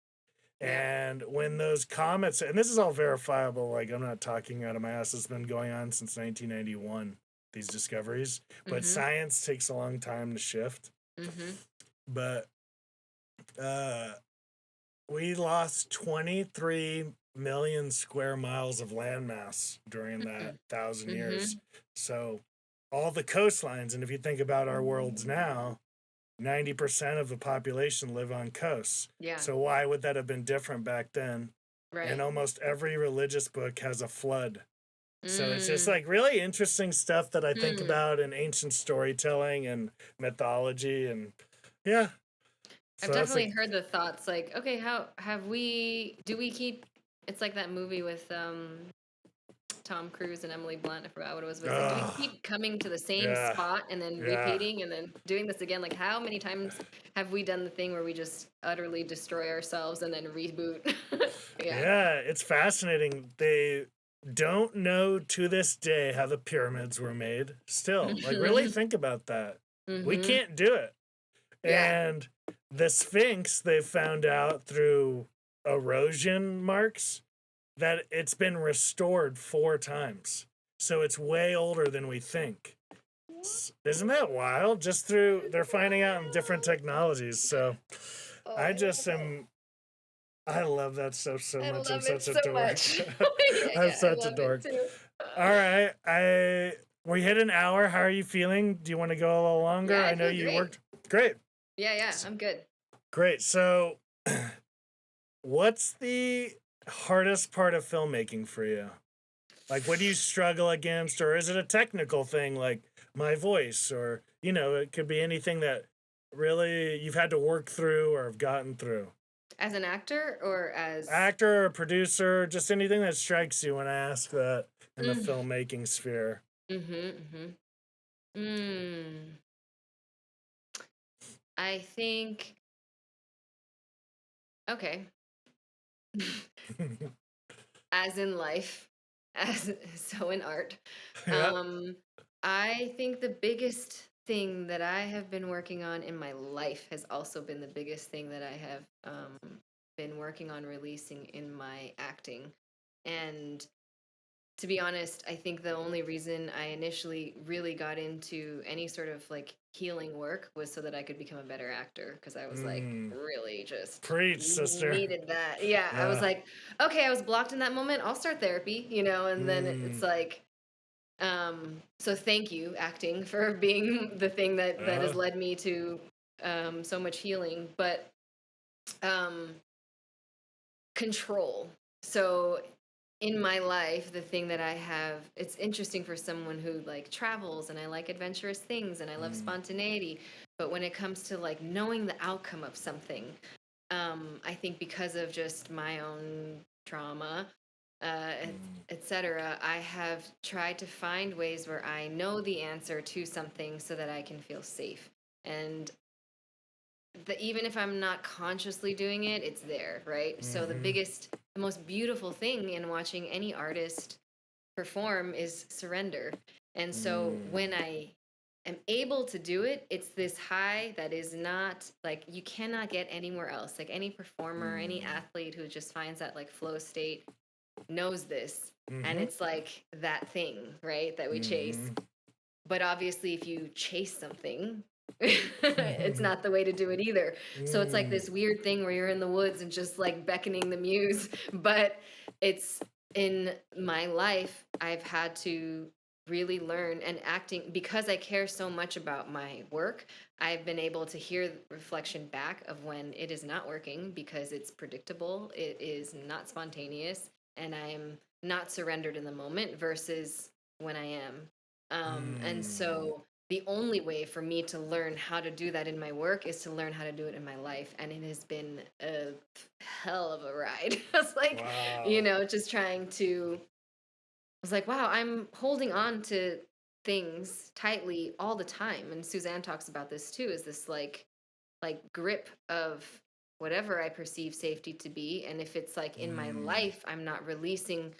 Yeah. And when those comets, and this is all verifiable, like, I'm not talking out of my ass, it's been going on since 1991, these discoveries, but Hmm. science takes a long time to shift. Hmm. But uh, we lost 23 million square miles of landmass during that 1,000 years. Hmm. So all the coastlines, and if you think about our worlds now, 90% of the population live on coasts. Yeah. So why would that have been different back then? And Right. almost every religious book has a flood. So it's just Mm. like really interesting stuff that I think Hmm. about in ancient storytelling and mythology, and yeah. I've So that's definitely like, heard the thoughts like, okay, how have we do we keep it's like that movie with Tom Cruise and Emily Blunt, I forgot what it was, but it's like, do we oh, keep coming to the same yeah, spot and then yeah. repeating and then doing this again? Like, how many times have we done the thing where we just utterly destroy ourselves and then reboot? Yeah. Yeah, it's fascinating. They don't know to this day how the pyramids were made. Still, like, really Hmm. think about that. We Hmm. can't do it. Yeah. And the Sphinx, they found out through erosion marks that it's been restored 4 times. So it's way older than we think. Isn't that wild? Just through, they're finding out in different technologies. So Oh, I I just love it. am, I love that stuff so I much. I'm love it such a so dork. much. Yeah, I'm yeah, I such a love it dork. too. All right. We hit an hour. How are you feeling? Do you want to go a little Yeah, longer? I I know feel you great. worked. Great. Yeah, yeah, I'm good. Great. So what's the hardest part of filmmaking for you? Like, what do you struggle against? Or is it a technical thing like my voice? Or, it could be anything that really you've had to work through or have gotten through. As an actor or as Actor or producer, just anything that strikes you when I ask that in the mm, filmmaking sphere. mhm, mhm. Mm. I think okay. As in life, as so in art. Yeah. Um, I think the biggest thing that I have been working on in my life has also been the biggest thing that I have been working on releasing in my acting. And to be honest, I think the only reason I initially really got into any sort of like healing work was so that I could become a better actor because I was like Mm. really just Preach, sister. needed that. Yeah, I was Yeah. like, okay, I was blocked in that moment. I'll start therapy, and then it's Mm. like so thank you acting for being the thing that has Uh, led me to so much healing, but um control. So in my life, the thing that I have, it's interesting for someone who like travels and I like adventurous things and I love Mm, spontaneity, but when it comes to like knowing the outcome of something, I think because of just my own trauma, mm, etc., I have tried to find ways where I know the answer to something so that I can feel safe. And even if I'm not consciously doing it, it's there, right? So mhm, the most beautiful thing in watching any artist perform is surrender. And so mm, when I am able to do it, it's this high that is not like you cannot get anywhere else. Like any performer, any mm, athlete who just finds that like flow state knows this. And mhm, it's like that thing, right? That we chase. mhm. But obviously, if you chase something, it's not the way to do it either. So it's like Mm, this weird thing where you're in the woods and just like beckoning the muse. But it's in my life, I've had to really learn and acting because I care so much about my work. I've been able to hear reflection back of when it is not working because it's predictable, it is not spontaneous, and I'm not surrendered in the moment versus when I am. And mm. so the only way for me to learn how to do that in my work is to learn how to do it in my life. And it has been a hell of a ride. It's like, Wow. just trying to, I was like, wow, I'm holding on to things tightly all the time. And Suzanne talks about this too, is this like grip of whatever I perceive safety to be. And if it's like in my Mm, life, I'm not releasing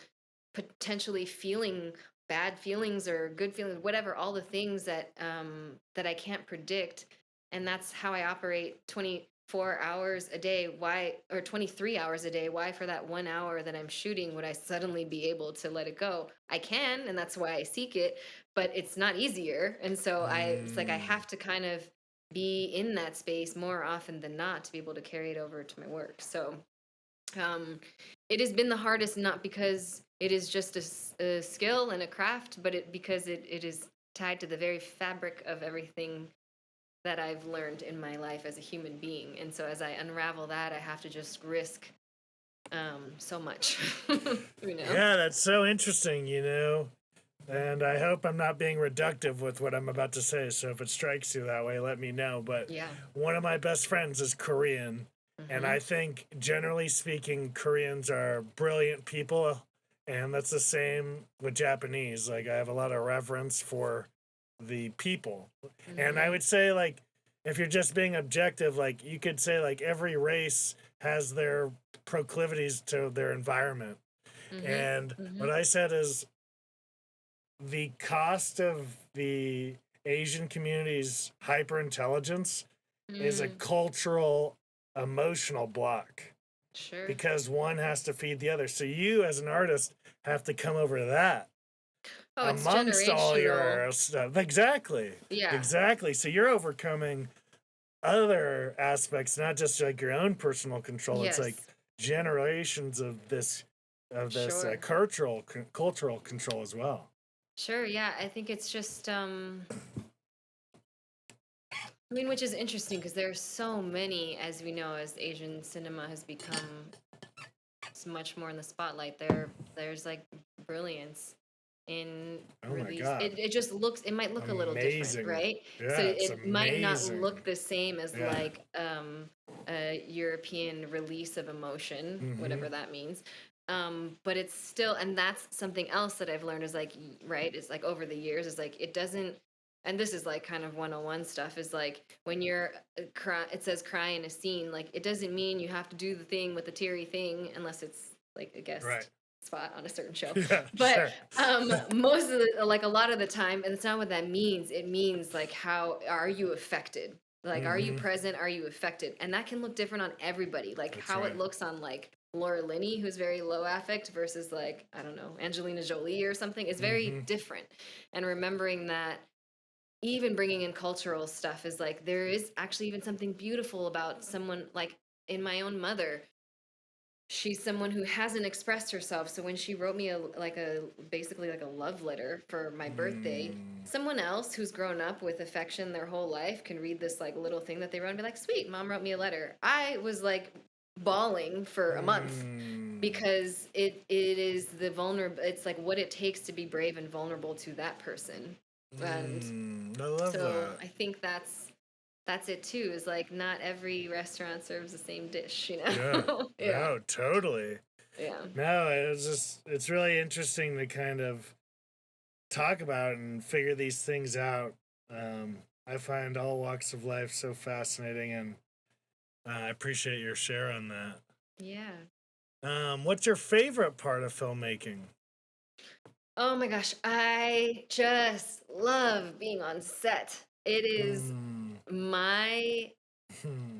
potentially feeling bad feelings or good feelings, whatever, all the things that I can't predict. And that's how I operate 24 hours a day. Why, or 23 hours a day? Why for that 1 hour that I'm shooting would I suddenly be able to let it go? I can, and that's why I seek it, but it's not easier. And so it's like I mm. have to kind of be in that space more often than not to be able to carry it over to my work. So um, it has been the hardest, not because it is just a skill and a craft, but because it is tied to the very fabric of everything that I've learned in my life as a human being. And so as I unravel that, I have to just risk so much, you know? Yeah, that's so interesting, And I hope I'm not being reductive with what I'm about to say. So if it strikes you that way, let me know. But Yeah. one of my best friends is Korean. And Mm-hmm. I think, generally speaking, Koreans are brilliant people. And that's the same with Japanese. Like, I have a lot of reverence for the people. And I Mm-hmm. would say, like, if you're just being objective, like, you could say, like, every race has their proclivities to their environment. Mm-hmm. And Mm-hmm. what I said is the cost of the Asian community's hyperintelligence is a Mm, cultural, emotional block sure. because one has to feed the other. So you, as an artist, have to come over that Oh, it's amongst all generational. your stuff. Exactly. Yeah. Exactly. So you're overcoming other aspects, not just like your own personal control. It's like Yes. generations of this Sure. cultural control as well. Sure. Yeah. I think it's just I mean, which is interesting because there are so many, as we know, as Asian cinema has become much more in the spotlight. There's like brilliance in Oh my release. god. It just looks. It might look a little different, Amazing. right? So Yeah, it's it might not amazing. look the same as Yeah. like a European release of emotion, Mm-hmm. whatever that means. But it's still, and that's something else that I've learned is like, right, is like over the years is like it doesn't, and this is like kind of 101 stuff, is like when you're it says cry in a scene, like it doesn't mean you have to do the thing with the teary thing unless it's like a Right. guest spot on a certain show. Yeah, But sure. most of the, like a lot of the time, and it's not what that means. It means like how are you affected? Like are you Mm-hmm. present? Are you affected? And that can look different on everybody. Like That's how it right. looks on like Laura Linney, who's very low affect, versus like I don't know Angelina Jolie or something, is very Mm-hmm. different. And remembering that even bringing in cultural stuff is like there is actually even something beautiful about someone like in my own mother. she's someone who hasn't expressed herself. So when she wrote me basically like a love letter for my birthday, someone else who's grown up with affection their whole life can read this like little thing that they wrote and be like, sweet, mom wrote me a letter. I was like bawling for a month because it is the vulnerable, it's like what it takes to be brave and vulnerable to that person. And I love so that. I think that's it too, is like not every restaurant serves the same dish, you know? Yeah. No, totally. Yeah. No, it's really interesting to kind of talk about and figure these things out. I find all walks of life so fascinating, and I appreciate your share on that. Yeah. What's your favorite part of filmmaking? Oh my gosh, I just love being on set. It is my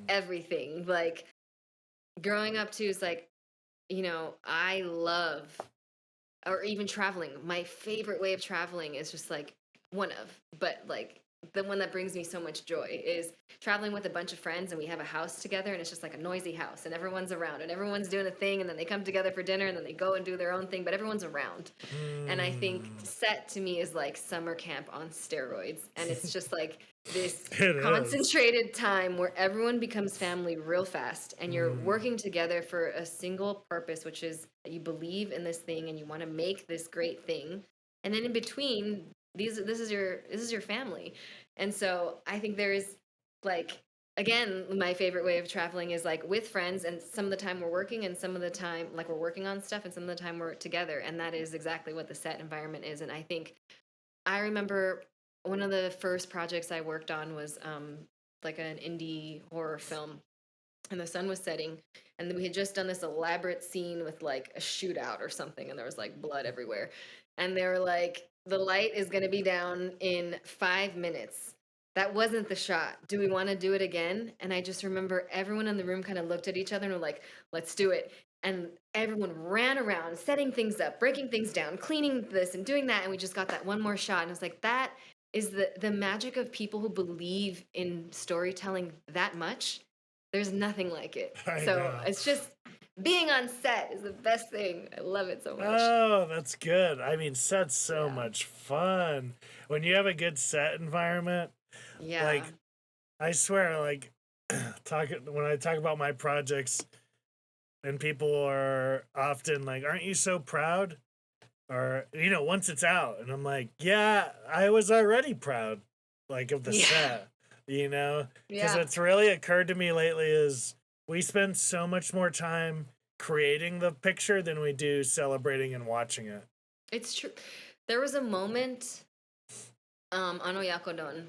everything. Like growing up too is like, I love, or even traveling. My favorite way of traveling is just like but like the one that brings me so much joy is traveling with a bunch of friends and we have a house together and it's just like a noisy house and everyone's around and everyone's doing a thing and then they come together for dinner and then they go and do their own thing, but everyone's around. And I think set to me is like summer camp on steroids. And it's just like this concentrated time where everyone becomes family real fast and you're working together for a single purpose, which is that you believe in this thing and you want to make this great thing. And then in between, this is your family. And so I think there is like, again, my favorite way of traveling is like with friends, and some of the time we're working and some of the time like we're working on stuff and some of the time we're together, and that is exactly what the set environment is. And I think I remember one of the first projects I worked on was like an indie horror film, and the sun was setting, and we had just done this elaborate scene with like a shootout or something, and there was like blood everywhere, and they were like, the light is going to be down in 5 minutes. That wasn't the shot. Do we want to do it again? And I just remember everyone in the room kind of looked at each other and were like, let's do it. And everyone ran around setting things up, breaking things down, cleaning this and doing that, and we just got that one more shot. And I was like, that is the magic of people who believe in storytelling that much. There's nothing like it. So it's just being on set is the best thing. I love it so much. Oh, that's good. I mean, set's so much fun. When you have a good set environment, like, I swear, like, when I talk about my projects, and people are often like, aren't you so proud? Or, once it's out, and I'm like, yeah, I was already proud, like, of the set, because it's really occurred to me lately is we spend so much more time creating the picture than we do celebrating and watching it. It's true. There was a moment on OYAKODON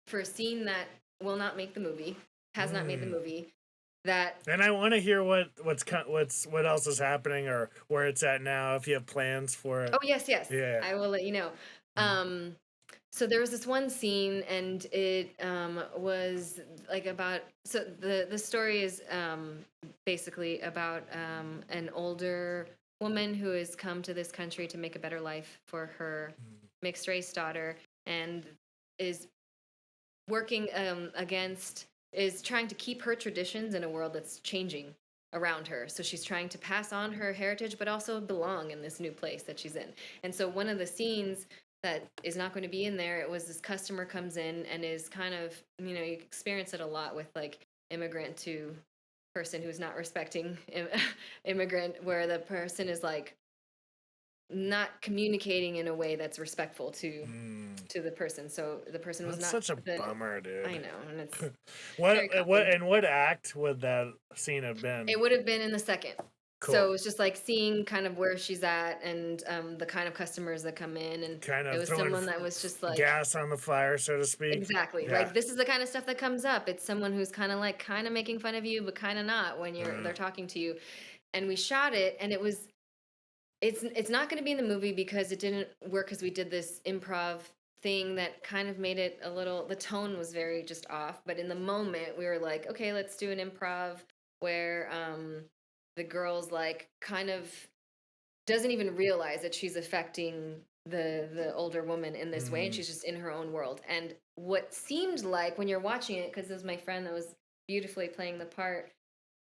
for a scene that will not make the movie, has not made the movie. And I want to hear what else is happening or where it's at now, if you have plans for it. Oh yes, yeah. I will let you know. So there was this one scene, and it was like about. So the story is basically about an older woman who has come to this country to make a better life for her mixed race daughter, and is working is trying to keep her traditions in a world that's changing around her. So she's trying to pass on her heritage, but also belong in this new place that she's in. And so one of the scenes that is not going to be in there, it was this customer comes in and is kind of, you experience it a lot with like immigrant to person who's not respecting immigrant, where the person is like not communicating in a way that's respectful to the person. So the person was that's not such a bummer, dude. I know, and it's what act would that scene have been? It would have been in the second. Cool. So it was just like seeing kind of where she's at and the kind of customers that come in, and kind of it was someone that was just like gas on the fire, so to speak. Exactly. Like this is the kind of stuff that comes up. It's someone who's kind of making fun of you, but kind of not when they're talking to you. And we shot it, and it's not going to be in the movie because it didn't work, because we did this improv thing that kind of made it the tone was very just off. But in the moment we were like, okay, let's do an improv where the girl's like kind of doesn't even realize that she's affecting the older woman in this way, and she's just in her own world. And what seemed like when you're watching it, because it was my friend that was beautifully playing the part,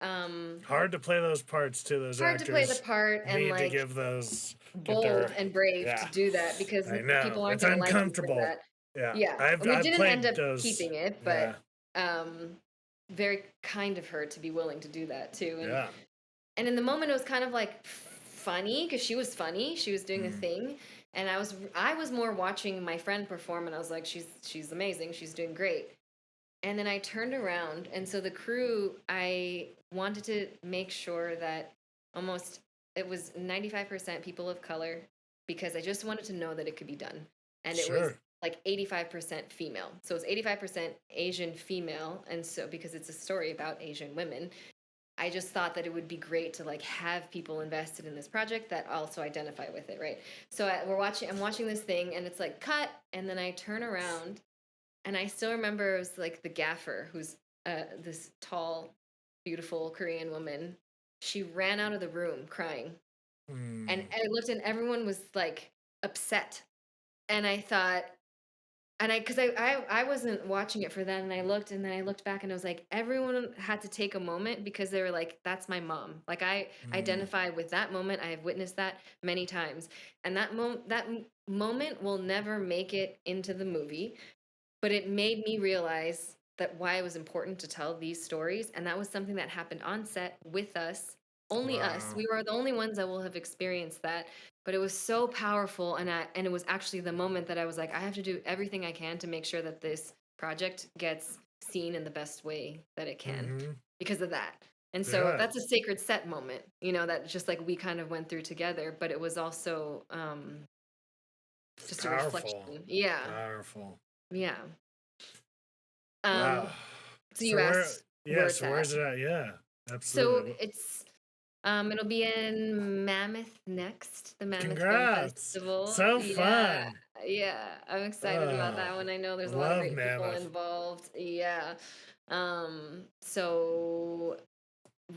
Hard to play those parts too. Those hard to play the actors part and need to like give those, get bold their, and brave to yeah, do that because I know. people aren't It's going to like you for uncomfortable. that. Yeah. Yeah, we I've didn't end played up those. keeping it, Yeah. but very kind of her to be willing to do that too. Yeah. And in the moment, it was kind of like funny because she was funny. She was doing a Mm. thing, and I was more watching my friend perform, and I was like, she's amazing. She's doing great. And then I turned around, and so the crew, I wanted to make sure that almost it was 95% people of color because I just wanted to know that it could be done. And it was Sure. like 85% female. So it's 85% Asian female. And so because it's a story about Asian women, I just thought that it would be great to like have people invested in this project that also identify with it, right? So I'm watching this thing and it's like cut, and then I turn around and I still remember it was like the gaffer, who's this tall, beautiful Korean woman. She ran out of the room crying. And Mm. I looked and everyone was like upset. And I thought, because I wasn't watching it for that. And I looked and then I looked back and I was like, everyone had to take a moment because they were like, that's my mom. Like I Mm. identify with that moment. I have witnessed that many times. And that moment will never make it into the movie, but it made me realize that why it was important to tell these stories, and that was something that happened on set with us, only us. Wow. We were the only ones that will have experienced that, but it was so powerful, and it was actually the moment that I was like, I have to do everything I can to make sure that this project gets seen in the best way that it can Mm-hmm. because of that. And so Yeah. that's a sacred set moment, that just like we kind of went through together, but it was also It's just a powerful. reflection. Yeah. Powerful. Yeah. Wow. So you asked where it's So at. where's it at? Yeah, So absolutely. it'll be in Mammoth next, the Mammoth Film Congrats. Festival. So Yeah, fun. yeah, I'm excited about Oh, that one. I know there's a lot of love great people Mammoth. involved. Yeah. So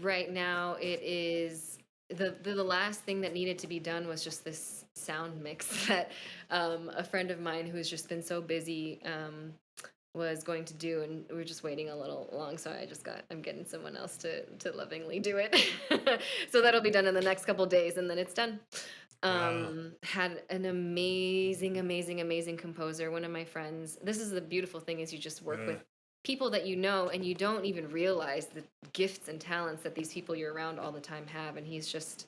right now it is the last thing that needed to be done was just this sound mix that a friend of mine who's just been so busy was going to do, and we were just waiting a little long, so I'm getting someone else to lovingly do it. So that'll be done in the next couple days and then it's done. Wow. Had an amazing composer, one of my friends. This is the beautiful thing, is you just work Yeah. with people that you know and you don't even realize the gifts and talents that these people you're around all the time have, and he's just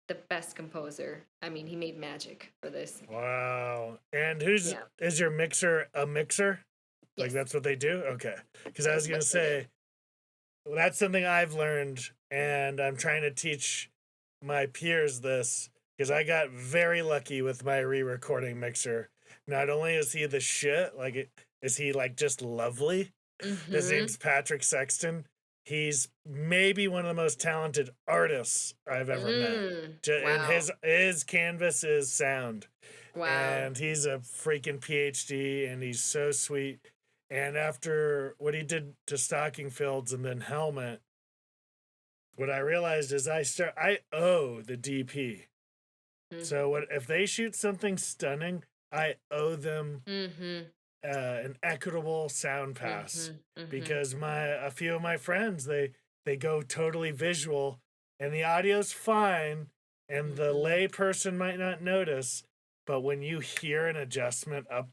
the best composer. I mean, he made magic for this. Wow. And Yeah. is your mixer a mixer? Like Yes. that's what they do? Okay. Because I That was is gonna what they do. say, well, that's something I've learned, and I'm trying to teach my peers this because I got very lucky with my re-recording mixer. Not only is he the shit, is he like just lovely? His Mm-hmm. name's Patrick Sexton. He's maybe one of the most talented artists I've ever met. And Wow. his canvas is sound. Wow. And he's a freaking PhD, and he's so sweet. And after what he did to Stocking Fields and then Helmet, what I realized is I owe the DP. So what if they shoot something stunning, I owe them Mm-hmm. an equitable sound pass, Mm-hmm. Mm-hmm. because a few of my friends, they go totally visual and the audio's fine and the Mm-hmm. lay person might not notice, but when you hear an adjustment up,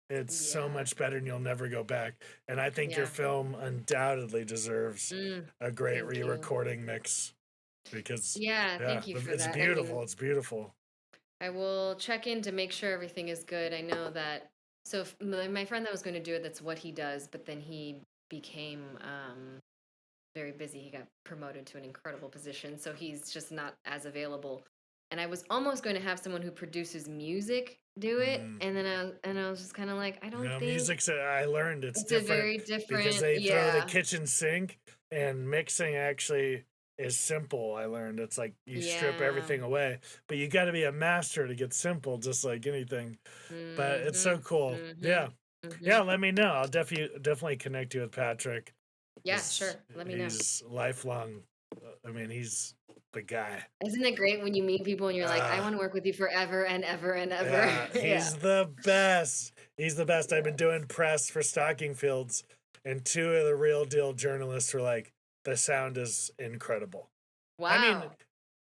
it's so Yeah. much better and you'll never go back. And I think your Yeah. film undoubtedly deserves a great Thank you. re-recording mix because Yeah, yeah, thank you for it's that. I beautiful. mean, It's beautiful. I will check in to make sure everything is good. I know that. So if, my friend that was going to do it, that's what he does. But then he became very busy. He got promoted to an incredible position, so he's just not as available. And I was almost going to have someone who produces music do it, Mm. and then I was just kind of like, I don't No, think music's I learned it's it's a different very because different. they throw the Yeah, kitchen sink, and mixing actually is simple. I learned it's like you strip yeah. everything away, but you got to be a master to get simple, just like anything. But it's so Mhm. cool. Mhm. Yeah, yeah. Mhm. Let me know. I'll definitely connect you with Patrick. Yeah, sure. Let me know. He's lifelong. I mean, he's the guy. Isn't it great when you meet people and you're like, I Uh, want to work with you forever and ever and ever? Yeah, Yeah. he's the best. He's the best. I've Yeah. been doing press for Stocking Fields, and two of the real deal journalists were like, the sound is incredible. I mean, Wow.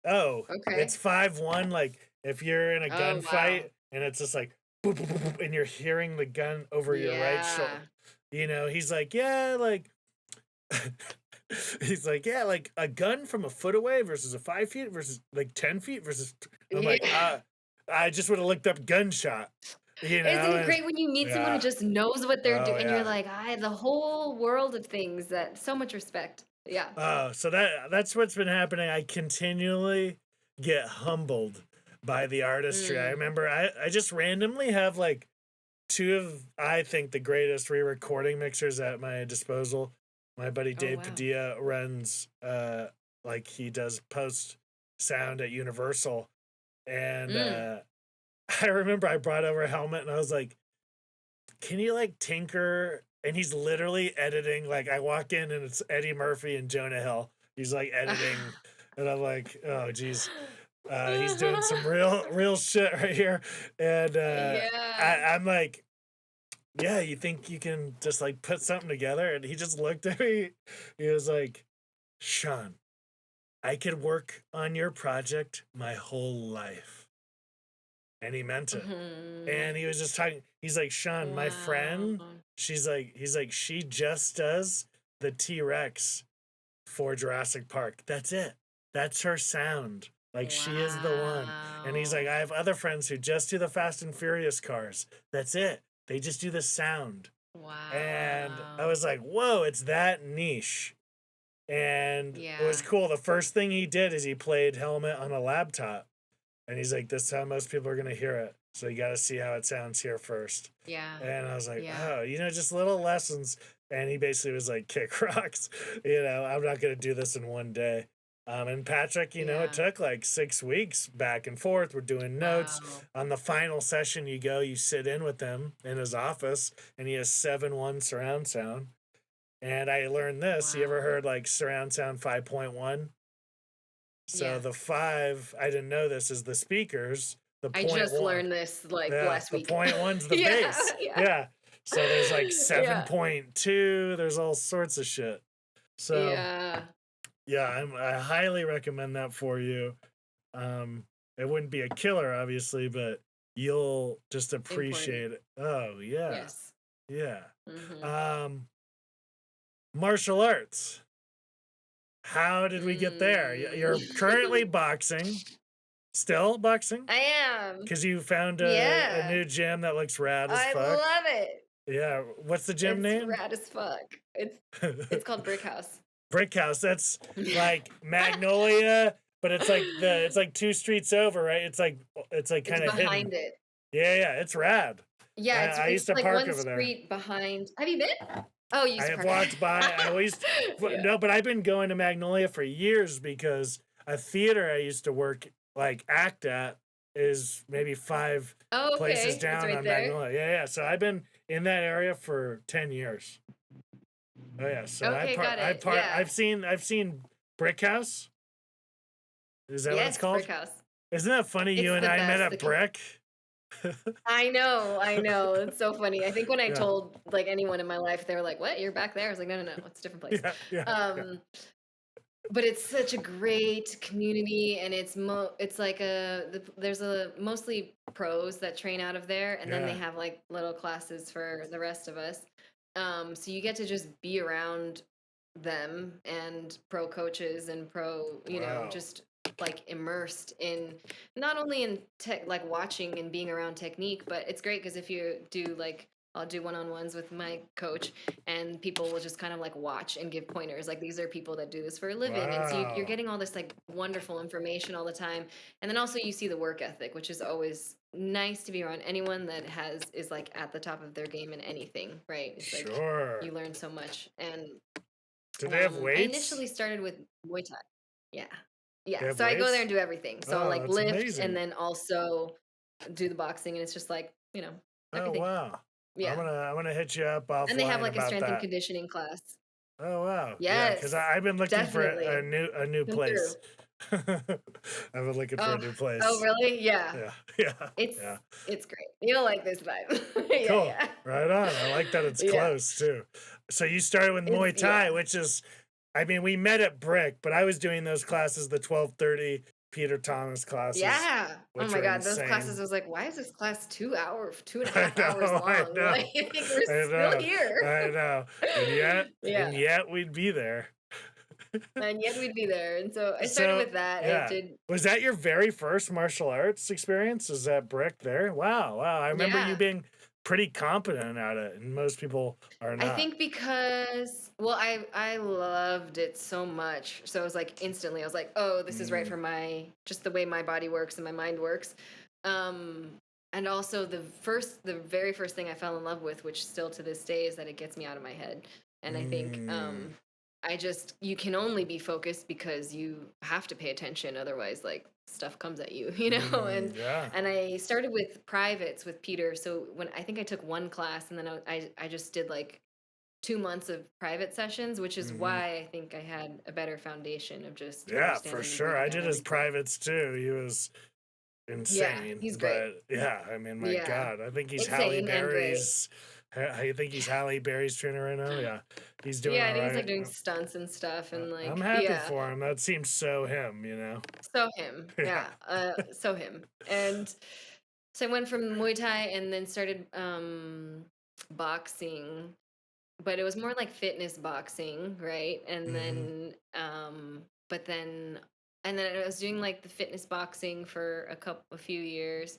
oh, it's Okay. 5-1. Like if you're in a Oh, wow. gunfight and it's just like boop, boop, boop, boop, and you're hearing the gun over your right shoulder, Yeah. he's like, yeah, like he's like, yeah, like a gun from a foot away versus a 5 feet versus like 10 feet versus. I'm like, Yeah. I just would have looked up gunshot, Isn't it and great when you meet someone who yeah, just knows what they're oh doing and you're yeah. like, I the whole world of things that so much respect. Yeah. So that's what's been happening. I continually get humbled by the artistry. I Mm. remember I just randomly have like two of I think the greatest re-recording mixers at my disposal. My buddy Oh, Dave wow. Padilla runs like he does post sound at Universal, and Mm. I remember I brought over a helmet and I was like, can you like tinker? And he's literally editing. Like I walk in and it's Eddie Murphy and Jonah Hill. He's like editing, and I'm like, oh geez, he's doing some real shit right here. And Yeah. I'm like, yeah, you think you can just like put something together? And he just looked at me. He was like, Sean, I could work on your project my whole life, and he meant it. And Mhm. he was just talking. He's like, Sean, my Wow. friend. He's like, she just does the T-Rex for Jurassic Park. That's it. That's her sound. Like she is the one. And he's like, Wow. I have other friends who just do the Fast and Furious cars. That's it. They just do the sound. And I Wow. was like, whoa, it's that niche. And it was Yeah. cool. The first thing he did is he played Helmet on a laptop. And he's like, this is how most people are going to hear it. So you got to see how it sounds here first. Yeah. And I was like, Yeah. oh, just little lessons. And he basically was like, kick rocks. I'm not going to do this in one day. And Patrick, it Yeah. took like 6 weeks back and forth. We're doing notes. Wow. On the final session, you sit in with him in his office, and he has 7.1 surround sound. And I learned this. You ever Wow. heard like surround sound 5.1? So Yeah. the 5, I didn't know this, is the speakers. The I point just one, learned this like yeah, last the week. point one's the Yeah. bass. Yeah. Yeah. So there's like Yeah. 7.2, there's all sorts of shit. So Yeah. yeah, I highly recommend that for you. Um, it wouldn't be a killer, obviously, but you'll just Important. appreciate it. Oh yeah. Yes. Yeah. Mhm. Um, Martial arts. How did we get there? You're currently Mm. boxing. Still boxing? I am. Because you found a Yeah. new gym that looks rad as I fuck. love it. Yeah, what's the gym It's name? rad as fuck. It's called Brick House. Brick House. That's like Magnolia, but it's like 2 streets over, right? It's like It's kind of hidden. behind it. Yeah, it's rad. Yeah, I it's used to like park one over there. street behind. Have you been? Oh, you I used to have park. walked by. I always Yeah. no, but I've been going to Magnolia for years because a theater I used to work like act at is maybe 5 places Oh, okay. It's down right on there. Magnolia. Yeah. So I've been in that area for 10 years. Oh yeah. So Okay, got it. Yeah. I've seen Brick House. Is that what it's Yes, called? Brick House. Isn't that funny? It's You and the I met best. at Brick. I know. It's so funny. I think when I Yeah. told like anyone in my life, they were like, "What? You're back there?" I was like, "No, no, no. It's a different place." Yeah. Yeah. Yeah. Um, but it's such a great community, and it's like there's a mostly pros that train out of there, and then they Yeah. have like little classes for the rest of us. So you get to just be around them and pro coaches and Wow. just like immersed in not only in tech, like watching and being around technique, but it's great because if you do like, I'll do one-on-ones with my coach and people will just kind of like watch and give pointers. Like these are people that do this for a living. And so you're Wow. getting all this like wonderful information all the time. And then also you see the work ethic, which is always nice to be around anyone that is like at the top of their game in anything, right? It's like Sure. you learn so much. And Do they have I weights? initially started with Muay Thai. Yeah. They Yeah. have So I go there weights? and do everything. So I'll Oh, like that's lift and amazing. then also do the boxing and it's just like, Oh, everything. wow. I'm Yeah. gonna I'm gonna hit you up And they have offline like a about strength and that. conditioning class. Oh, wow. Yeah, because Yes, I've been looking for definitely. a new Come through. place. I've been looking for a Oh, new oh place. really? Yeah. Yeah, yeah, It's yeah. it's great. You'll like this vibe. Yeah, Cool. yeah. Right on. I like that it's Yeah. close too. So you started with Muay Thai, Yeah. which is I mean, we met at Brick, but I was doing those classes, the 12:30 Peter Thomas classes, Yeah. Oh which my are God, those classes, insane. I was like, why is this class 2 hours, two and a I half hours know, I long? know, Like, we're I still know, here. I know, and yet Yeah. and yet we'd be there. And yet we'd be there. And so I started So, with that. I yeah. did, Was that your very first martial arts experience? Is that Brick there? Wow, wow, I remember you yeah. being pretty competent at it, and most people are I not. think because, well, I loved it so much. So it was like instantly, I was like, oh, this is right Mm, for my, just the way my body works and my mind works. Um, and also the very first thing I fell in love with, which still to this day is that it gets me out of my head. And I think, mm, you can only be focused because you have to pay attention. Otherwise, like stuff comes at you, yeah. and I started with privates with Peter. So when I think I took one class and then I just did like 2 months of private sessions, which is Mhm. why I think I had a better foundation of just Yeah, for understanding the sure. I breathing and did his everything. privates too. He was Yeah, insane, he's great. but yeah, I mean, my Yeah, God, I think he's Halle insane and great. Berry's. I think he's Halle Berry's trainer right now. Yeah, he's doing Yeah, all and he's like right. doing stunts and stuff, and I'm like, happy yeah, for him. That seems so him. so him. Yeah. Yeah, so him. And so I went from Muay Thai and then started boxing, but it was more like fitness boxing, right? And Hmm. then but then and then I was doing like the fitness boxing for a few years,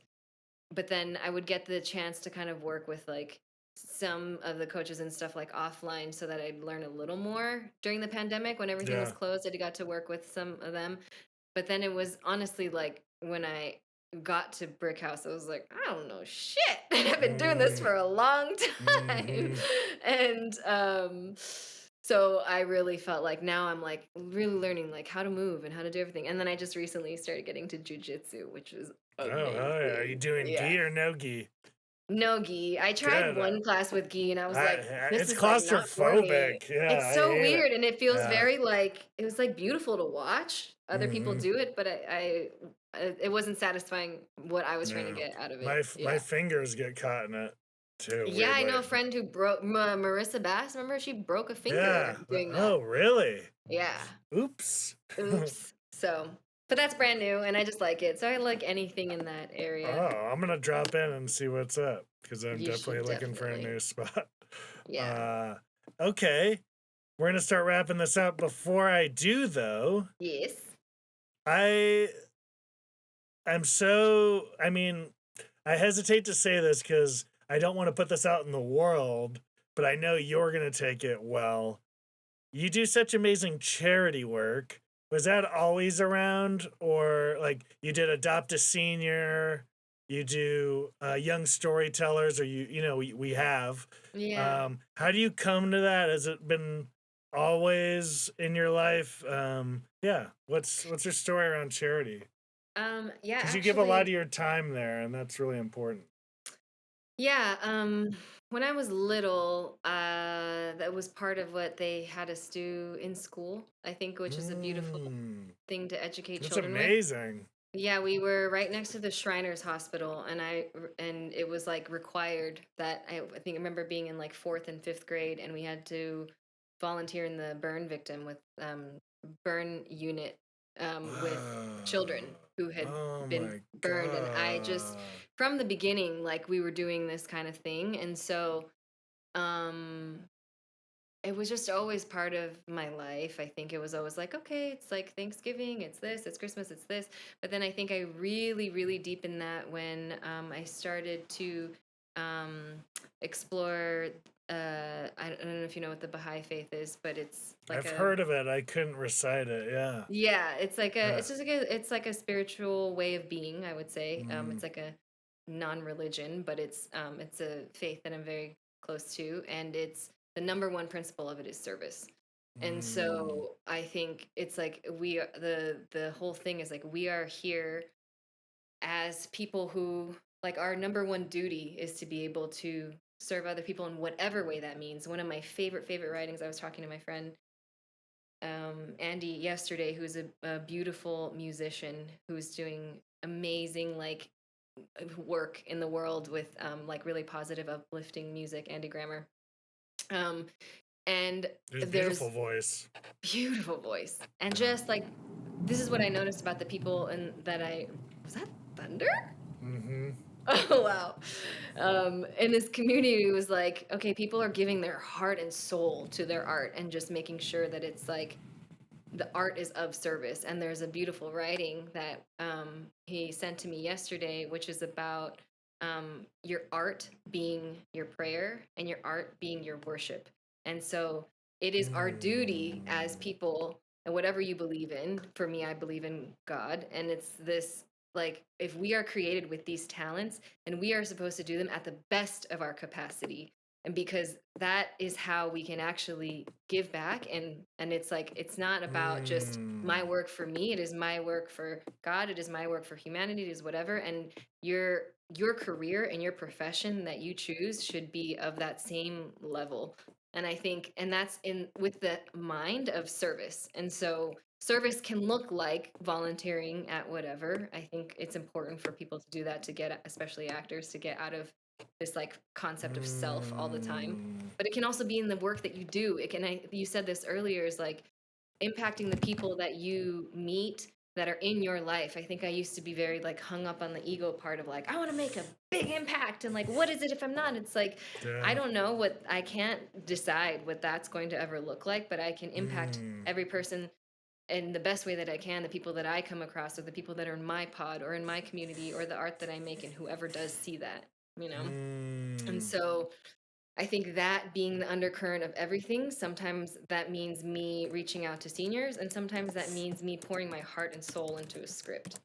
but then I would get the chance to kind of work with like some of the coaches and stuff like offline so that I'd learn a little more during the pandemic when everything was Yeah. closed. I got to work with some of them, but then it was honestly like when I got to Brick House, I was like, I don't know shit. I've been doing this Mm, for a long time. hmm. And so I really felt like now I'm like really learning like how to move and how to do everything. And then I just recently started getting to jujitsu, which was Oh, hell yeah. Are you amazing. doing Yeah. gi or no gi? No gi. I tried Good. one class with gi and I was like, this It's is like not for me. claustrophobic. Yeah, It's I so hate it. weird and it feels Yeah. very like it was like beautiful to watch other people Hmm. do it, but it wasn't satisfying what I was trying to No. get out of My it. my Yeah. fingers get caught in it too, Yeah, I know weirdly. a friend who broke Marissa Bass. Remember she broke a Yeah. finger doing that. Oh, really? Yeah. Oops. Oops. So, but that's brand new and I just like it. So I like anything in that area. Oh, I'm gonna drop in and see what's up because I'm You definitely should looking for a definitely. new spot. Yeah. Uh, okay. We're gonna start wrapping this up. Before I do, though, Yes. I I'm so. I mean, I hesitate to say this because I don't want to put this out in the world, but I know you're gonna take it well. You do such amazing charity work. Was that always around, or like you did Adopt a Senior? You do young storytellers, or we have. Yeah. How do you come to that? Has it been always in your life? Yeah. What's your story around charity? Yeah, Because you give a lot of actually, your time there, and that's really important. yeah, when I was little, that was part of what they had us do in school, I think, which is a beautiful Mm, thing to educate that's children with. amazing. Yeah, we were right next to the Shriners Hospital, and it was like required that I think I remember being in like fourth and fifth grade, and we had to volunteer in the burn unit with children Wow. who had Oh been my burned, and I just god. from the beginning like we were doing this kind of thing, and so um it was just always part of my life. I think it was always like, okay, it's like Thanksgiving, it's this, it's Christmas, it's this. But then I think I really, really deepened that when I started to um, explore. I don't know if you know what the Baha'i faith is, but it's like I've a heard of it. I couldn't recite it. Yeah. yeah, Yeah. it's just like a spiritual way of being. I would say Mm, it's like a non-religion, but it's a faith that I'm very close to, and it's the number one principle of it is service. And mm, so I think it's like the whole thing is like we are here as people who like our number one duty is to be able to serve other people in whatever way that means. One of my favorite writings, I was talking to my friend Andy yesterday, who's a beautiful musician who's doing amazing like work in the world with like really positive, uplifting music. Andy Grammer. Um, And There's beautiful there's voice. beautiful voice. And just like, this is what I noticed about the people and that was that thunder? Mm-hmm. Oh wow. In this community, it was like, okay, people are giving their heart and soul to their art and just making sure that it's like the art is of service. And there's a beautiful writing that he sent to me yesterday, which is about your art being your prayer and your art being your worship. And so it is our duty as people, and whatever you believe in. For me, I believe in God, and it's this, like, if we are created with these talents, and we are supposed to do them at the best of our capacity, and because that is how we can actually give back. And it's like, it's not about just my work for me, it is my work for God, it is my work for humanity, it is whatever. And your career and your profession that you choose should be of that same level. And I think, and that's in with the mind of service. And so service can look like volunteering at whatever. I think it's important for people to do that, to get, especially actors, to get out of this like concept of self all the time. But it can also be in the work that you do. It can, you said this earlier, is like impacting the people that you meet that are in your life. I think I used to be very like hung up on the ego part of like, I want to make a big impact, and like, what is it if I'm not? It's like, I Yeah. don't know what, I can't decide what that's going to ever look like, but I can impact every person in the best way that I can, the people that I come across, or the people that are in my pod or in my community, or the art that I make, and whoever does see that, you know? And so I think that being the undercurrent of everything, sometimes that means me reaching out to seniors, and sometimes that means me pouring my heart and soul into a script.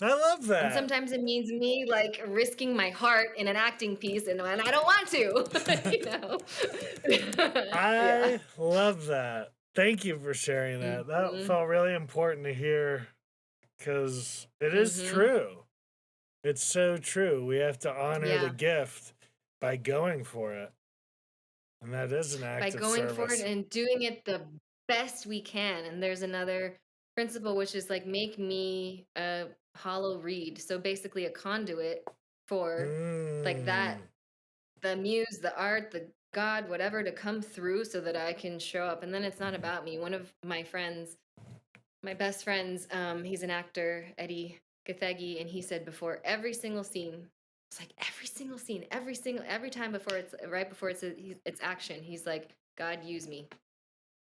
I love And that. sometimes it means me like risking my heart in an acting piece, and when I don't want to, you know? Yeah. I love that. Thank you for sharing that. That Mm-hmm. felt really important to hear because it is Mm-hmm. true. It's so true. We have to honor the Yeah. gift by going for it. And that is an By act of going for it service. and doing it the best we can. And there's another principle, which is like, make me a hollow reed. So basically a conduit for like that, Mm. the muse, the art, the God, whatever, to come through so that I can show up. And then it's not about me. One of my friends, my best friends, he's an actor, Eddie Gathegi, and he said before every single scene, it's like every single scene, every time before it's right before it's action, he's like, God, use me.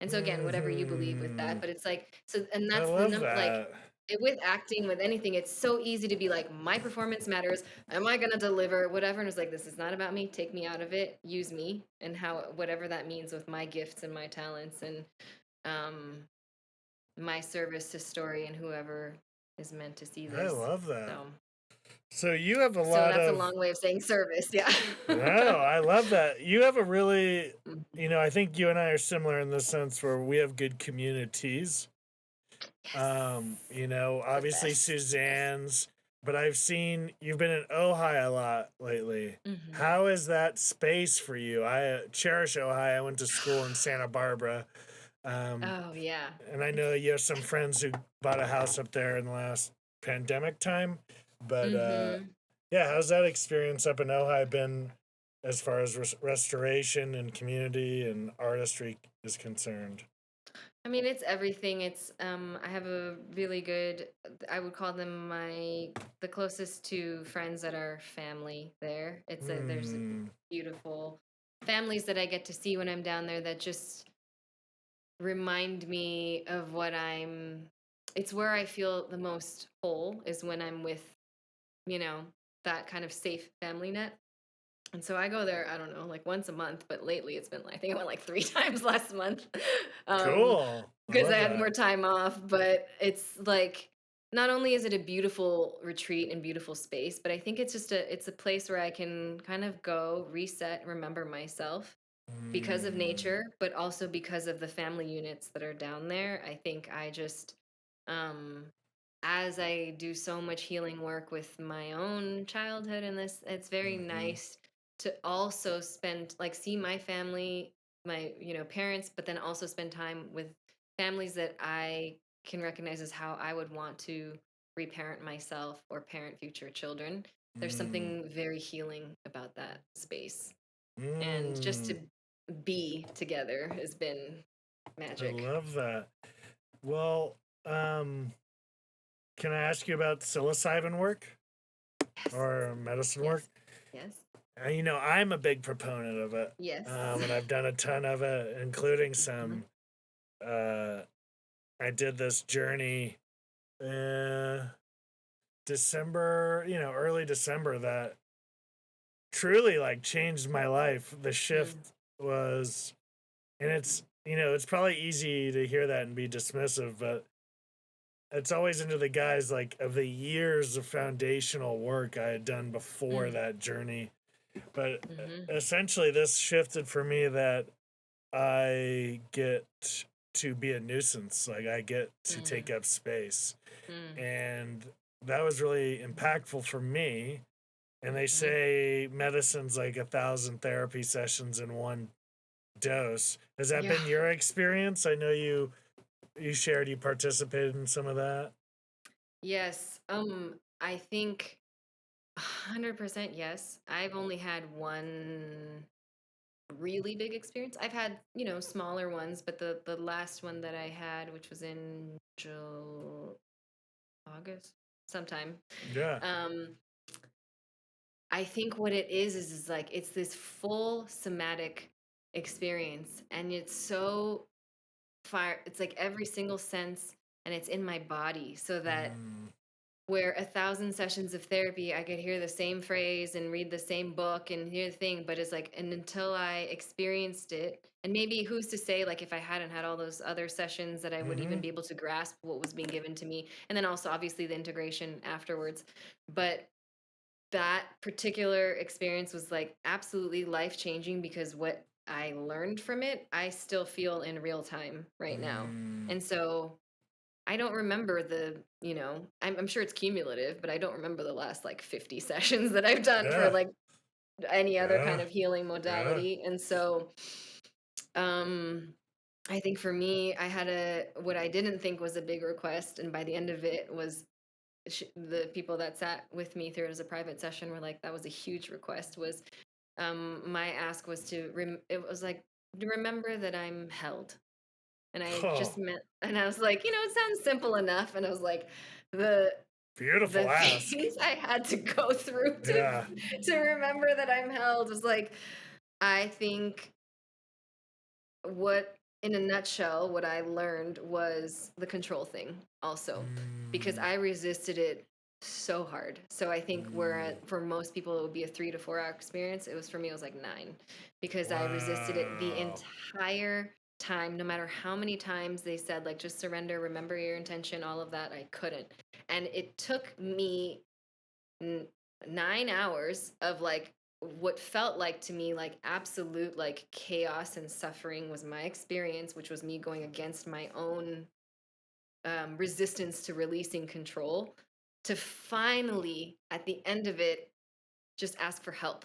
And so again, whatever you believe with that, but it's like, so, and I that's the love like that. with acting, with anything, it's so easy to be like, my performance matters. Am I gonna deliver whatever? And it's like, this is not about me. Take me out of it. Use me, and how, whatever that means, with my gifts and my talents, and um my service to story and whoever is meant to see I this. love that. So, So you have a so lot that's a of long way of saying service. Yeah. no, I love that. You have a really, Mhm. I think you and I are similar in the sense where we have good communities. Yes. The Obviously best. Yes. Suzanne's, but I've seen you've been in Ojai a lot lately. Hmm. How is that space for you? I cherish Ojai. I went to school in Santa Barbara. Um, Oh yeah. and I know It's. you have some friends who bought a house up there in the last pandemic time. But Hmm. yeah, how's that experience up in Ojai been as far as restoration and community and artistry is concerned? I mean, it's everything. It's I have a really good, I would call them the closest to friends that are family there. There's a Hmm. beautiful families that I get to see when I'm down there, that just remind me of what it's where I feel the most whole, is when I'm with, you know, that kind of safe family net. And so I go there, I don't know, like once a month, but lately it's been like, I think I went like 3 times last month. Cool. I Because I love had that. more time off. But it's like, not only is it a beautiful retreat and beautiful space, but I think it's a place where I can kind of go reset, remember myself, because of Mm. nature, but also because of the family units that are down there. I think I just, um, as I do so much healing work with my own childhood and this, it's very Mm-hmm. nice to also spend, like, see my family, my, parents, but then also spend time with families that I can recognize as how I would want to reparent myself or parent future children. There's Mm. something very healing about that space. And just to Mm. be together has been I magic. love that. Well, can I ask you about psilocybin work Yes. or medicine work? Yes. Yes. I'm a big proponent of it, Yes. and I've done a ton of it, including Mhm. some. Uh, I did this journey, December, early December, that truly like changed my life. The shift Mm. was, and it's probably easy to hear that and be dismissive, but it's always into the guys like of the years of foundational work I had done before Mm. that journey. But Mhm. essentially, this shifted for me that I get to be a nuisance. Like, I get to take Mm. up space. Mm. And that was really impactful for me. And they Mhm. say medicine's like 1,000 therapy sessions in one dose. Has that Yeah. been your experience? I know you shared you participated in some of that. Yes. I think 100% yes. I've only had one really big experience. I've had, smaller ones, but the last one that I had, which was in August, sometime. Yeah. Um, I think what it is like it's this full somatic experience, and it's so fire. It's like every single sense, and it's in my body, so that Mm, where 1,000 sessions of therapy, I could hear the same phrase and read the same book and hear the thing, but it's like, and until I experienced it, and maybe who's to say, like, if I hadn't had all those other sessions, that I would even mm-hmm. be able to grasp what was being given to me. And then also, obviously, the integration afterwards. But that particular experience was like absolutely life changing because what I learned from it, I still feel in real time right now. Mm, And so I don't remember I'm sure it's cumulative, but I don't remember the last like 50 sessions that I've done for yeah. like any other kind Yeah. of healing Yeah. modality. And so, um, I think for me, what I didn't think was a big request. And by the end of it was the people that sat with me through it as a private session were like, that was a huge request was, my ask was it was like, to remember that I'm held. And I just Oh, meant, and I was like, it sounds simple enough. And I was like, the beautiful the ask. things I had to go through Yeah. to remember that I'm held was like, I think what in a nutshell, what I learned was the control thing also, because Mm, I resisted it so hard. So I think mm, for most people it would be a 3 to 4 hour experience. It was for me, it was like 9, because I resisted it the wow. entire time, no matter how many times they said like just surrender, remember your intention, all of that, I couldn't. And it took me 9 hours of like what felt like to me like absolute like chaos and suffering was my experience, which was me going against my own resistance to releasing control, to finally at the end of it just ask for help.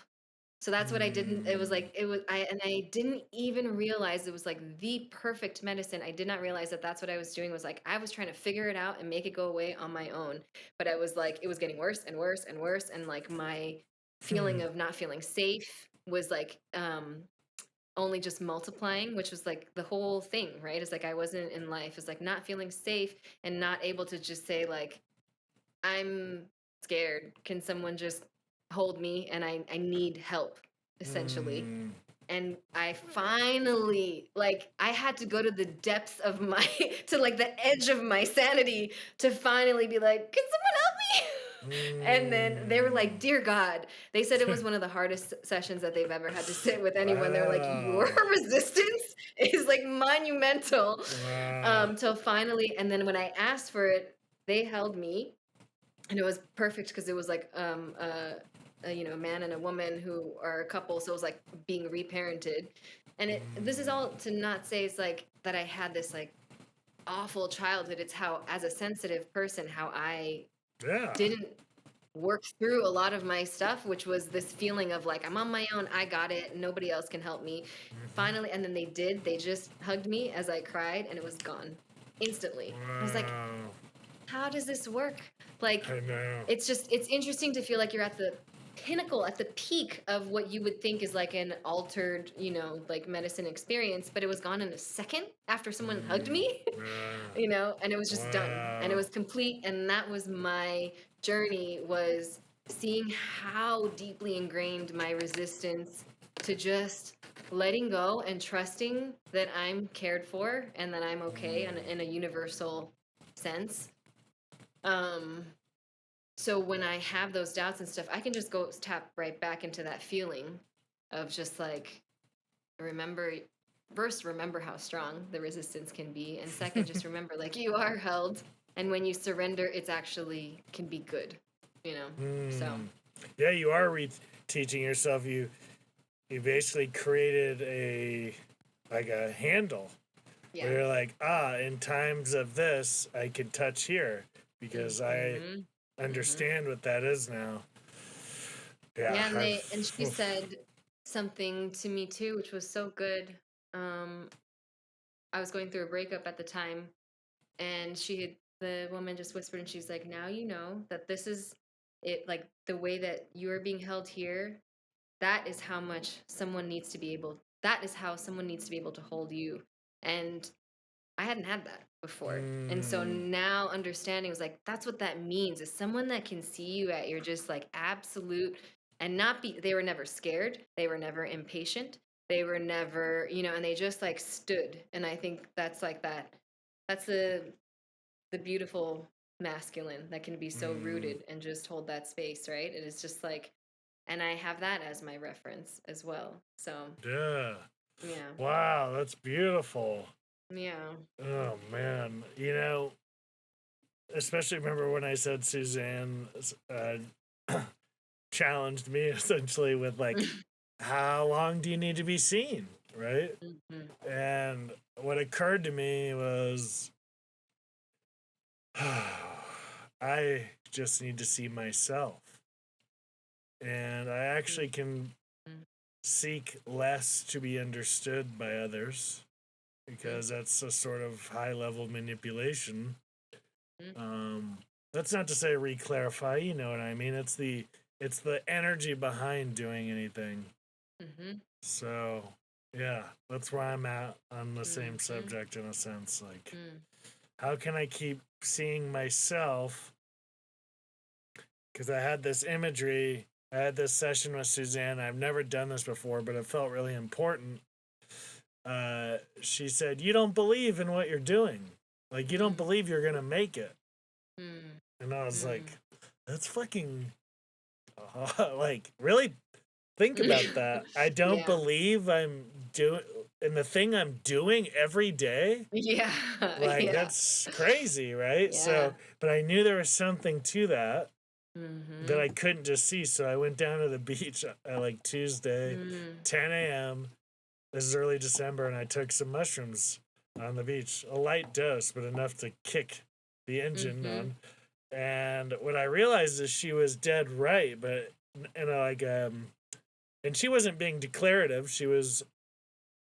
So that's what I didn't. It was Mm, like I didn't even realize it was like the perfect medicine. I did not realize that that's what I was doing, was like I was trying to figure it out and make it go away on my own. But I was like, it was getting worse and worse and worse, and like my hmm. feeling of not feeling safe was like only just multiplying, which was like the whole thing, right? It's like I wasn't in life. It's like not feeling safe and not able to just say like, I'm scared. Can someone just hold me? And I need help, essentially. Mm, And I finally, like, I had to go to the depths of my, to like the edge of my sanity to finally be like, can someone help me? And then they were like, mm. dear God, they said it was one of the hardest sessions that they've ever had to sit with anyone. They were like, your Wow. resistance is like monumental. Wow. Till finally, and then when I asked for it, they held me, and it was perfect because it was like a man and a woman who are a couple, so it was like being reparented. And this is all Mm, to not say it's like that I had this like awful childhood. It's how, as a sensitive person, how I yeah. didn't work through a lot of my stuff, which was this feeling of like, I'm on my own, I got it, nobody else can help me. Hmm. Finally, and then they just hugged me as I cried, and it was gone instantly. I was like, Wow. how does this work? Like, I know. it's interesting to feel like you're at the pinnacle, at the peak of what you would think is like an altered, like medicine experience, but it was gone in a second after someone hugged Mm, me, and it was just done and it wow. was complete. And that was my journey, was seeing how deeply ingrained my resistance to just letting go and trusting that I'm cared for and that I'm okay in a universal sense. Um, so when I have those doubts and stuff, I can just go tap right back into that feeling of just like, remember, first, remember how strong the resistance can be. And second, just remember, like, you are held. And when you surrender, it's actually can be good. So, Yeah, you are teaching yourself. You basically created a handle yeah. where you're like, in times of this, I can touch here because I Mm-hmm. Mm-hmm. understand what that is now. Yeah, Yeah, and she said something to me too, which was so good. Um, I was going through a breakup at the time, and the woman just whispered, and she's like, now you know that this is it, like the way that you are being held here, that is how much someone needs to be able that is how someone needs to be able to hold you. And I hadn't had that before. And so mm, now understanding was like, that's what that means, is someone that can see you at your just like absolute, and not be, they were never scared. They were never impatient. They were never, and they just like stood. And I think that's the beautiful masculine that can be so mm, rooted and just hold that space, right? It is just like, and I have that as my reference as well. So, yeah. yeah. Wow, that's beautiful. Yeah. Oh man, especially remember when I said Suzanne challenged me essentially with like, how long do you need to be seen, right? Mhm. And what occurred to me was, I just need to see myself, and I actually can Mhm. seek less to be understood by others Mhm. because that's a sort of high level manipulation. Mhm. Um, that's not to say re-clarify, you know what I mean? It's the energy behind doing anything. Mhm. So yeah, that's where I'm at on the same Mhm. subject in a sense. Like, Mm. how can I keep seeing myself? Because I had this imagery. I had this session with Suzanne. I've never done this before, but it felt really important. She said, "You don't believe in what you're doing. Like, you don't Mm. believe you're gonna make it." Mm. And I was like, Mm. "That's fucking like, really think about that. I don't Yeah. believe I'm doing and the thing I'm doing every day. Yeah. Like, Yeah. that's crazy, right? Yeah. So, but I knew there was something to that Mhm. I couldn't just see. So I went down to the beach at like Tuesday, Mm. 10 a.m. This is early December, and I took some mushrooms on the beach. A light dose, but enough to kick the engine Mhm. on. And what I realized is she was dead right, but and she wasn't being declarative. She was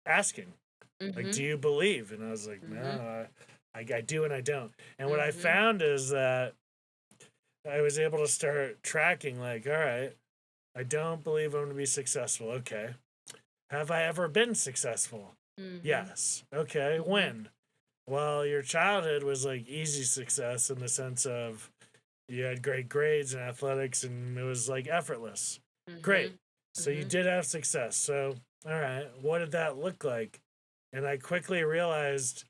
asking, like, "Do Mhm. you believe?" And I was like, Mhm. "No, I do and I don't." And what I Mhm. found is that I was able to start tracking, like, all right, I don't believe I'm going to be successful. Okay. Have I ever been successful? Mhm. Yes. Okay. Mhm. When? Well, your childhood was like easy success in the sense of you had great grades in athletics and it was like effortless. Great. Mhm. So you Mhm. did have success. So, all right, what did that look like? And I quickly realized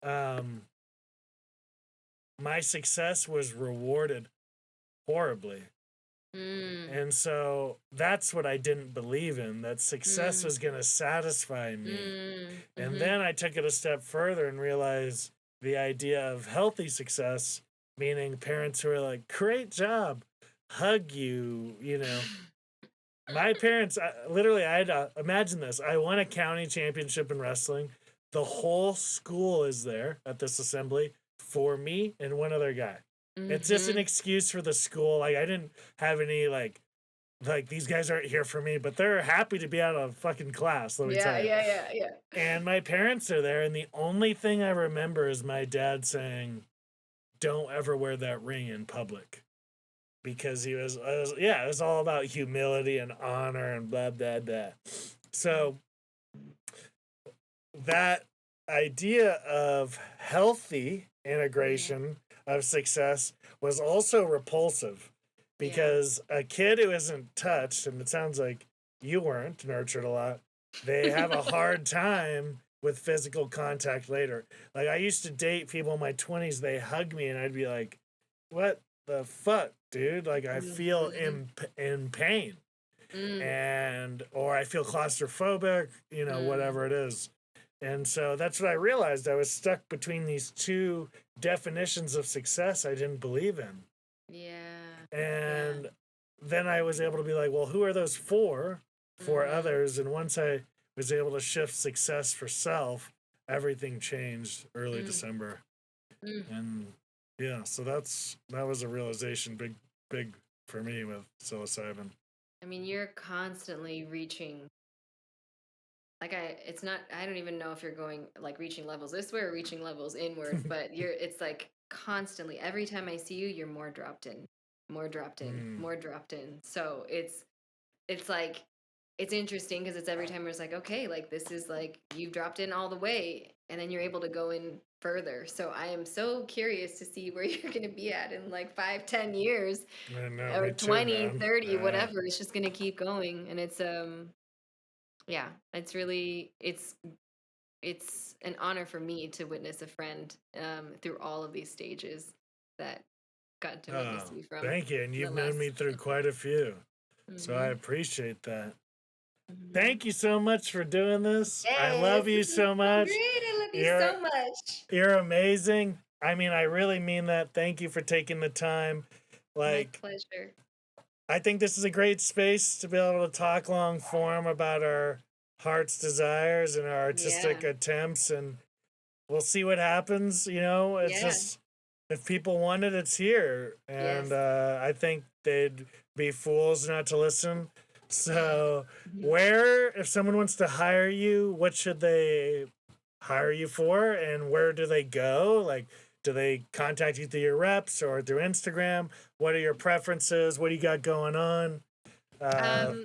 um, my success was rewarded horribly. Mm. And so that's what I didn't believe in, that success Mm. was going to satisfy me. Mm. And Mhm. then I took it a step further and realized the idea of healthy success, meaning parents who are like, great job, hug you. My parents, literally, I had to imagine this. I won a county championship in wrestling. The whole school is there at this assembly for me and one other guy. It's just an Mhm. excuse for the school. Like, I didn't have any, like these guys aren't here for me, but they're happy to be out of fucking class, let me tell Yeah. you. Yeah. Yeah. Yeah. And my parents are there, and the only thing I remember is my dad saying, "Don't ever wear that ring in public." because it was all about humility and honor and blah blah blah. So that idea of healthy integration of success was also repulsive, because a kid who isn't touched, and it sounds like you weren't nurtured a lot, they have a hard time with physical contact later. Like, I used to date people in my 20s, they hug me and I'd be like, what the fuck, dude? Like, I feel in pain. And or I feel claustrophobic, whatever it is. And so that's what I realized. I was stuck between these two definitions of success I didn't believe in. Yeah. And then I was able to be like, well, who are those for others? And once I was able to shift success for self, everything changed early December. And yeah, so that was a realization, big for me with psilocybin. I mean, you're constantly reaching. Like, I don't even know if you're going, like, reaching levels this way or reaching levels inward, but it's like constantly, every time I see you, you're more dropped in, more dropped in, more dropped in. So it's like, it's interesting because it's every time it's like, okay, like, this is like, you've dropped in all the way and then you're able to go in further. So I am so curious to see where you're going to be at in like 5-10 years or 20, 30, whatever. It's just going to keep going. And it's, yeah, it's really, it's an honor for me to witness a friend through all of these stages that got to witness you from. Thank you. And you've known me through quite a few. So I appreciate that. Thank you so much for doing this. Yes, I love you so much. Great. I love you so much. You're amazing. I mean, I really mean that. Thank you for taking the time. Like, my pleasure. I think this is a great space to be able to talk long form about our heart's desires and our artistic attempts, and we'll see what happens. It's just, if people want it, it's here. And I think they'd be fools not to listen. So if someone wants to hire you, what should they hire you for, and where do they go? Like, do they contact you through your reps or through Instagram? What are your preferences? What do you got going on? I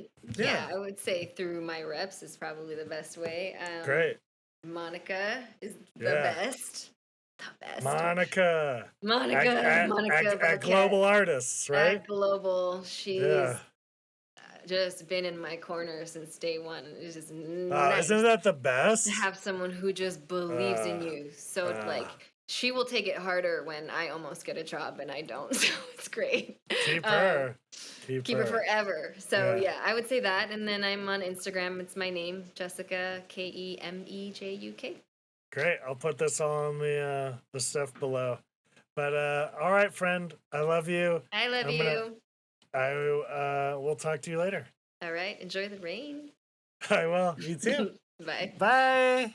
would say through my reps is probably the best way. Great. Monica is the best. The best. Monica. Monica at Global Artists, right? At Global. She's just been in my corner since day one. It's just nice. Isn't that the best? To have someone who just believes in you. So like, she will take it harder when I almost get a job and I don't. So it's great. Keep her. Keep her forever. So I would say that. And then I'm on Instagram. It's my name, Jessica, KEMEJUK. Great. I'll put this all on the stuff below. But all right, friend. I love you. I love you. I will talk to you later. All right. Enjoy the rain. I will. You too. Bye. Bye.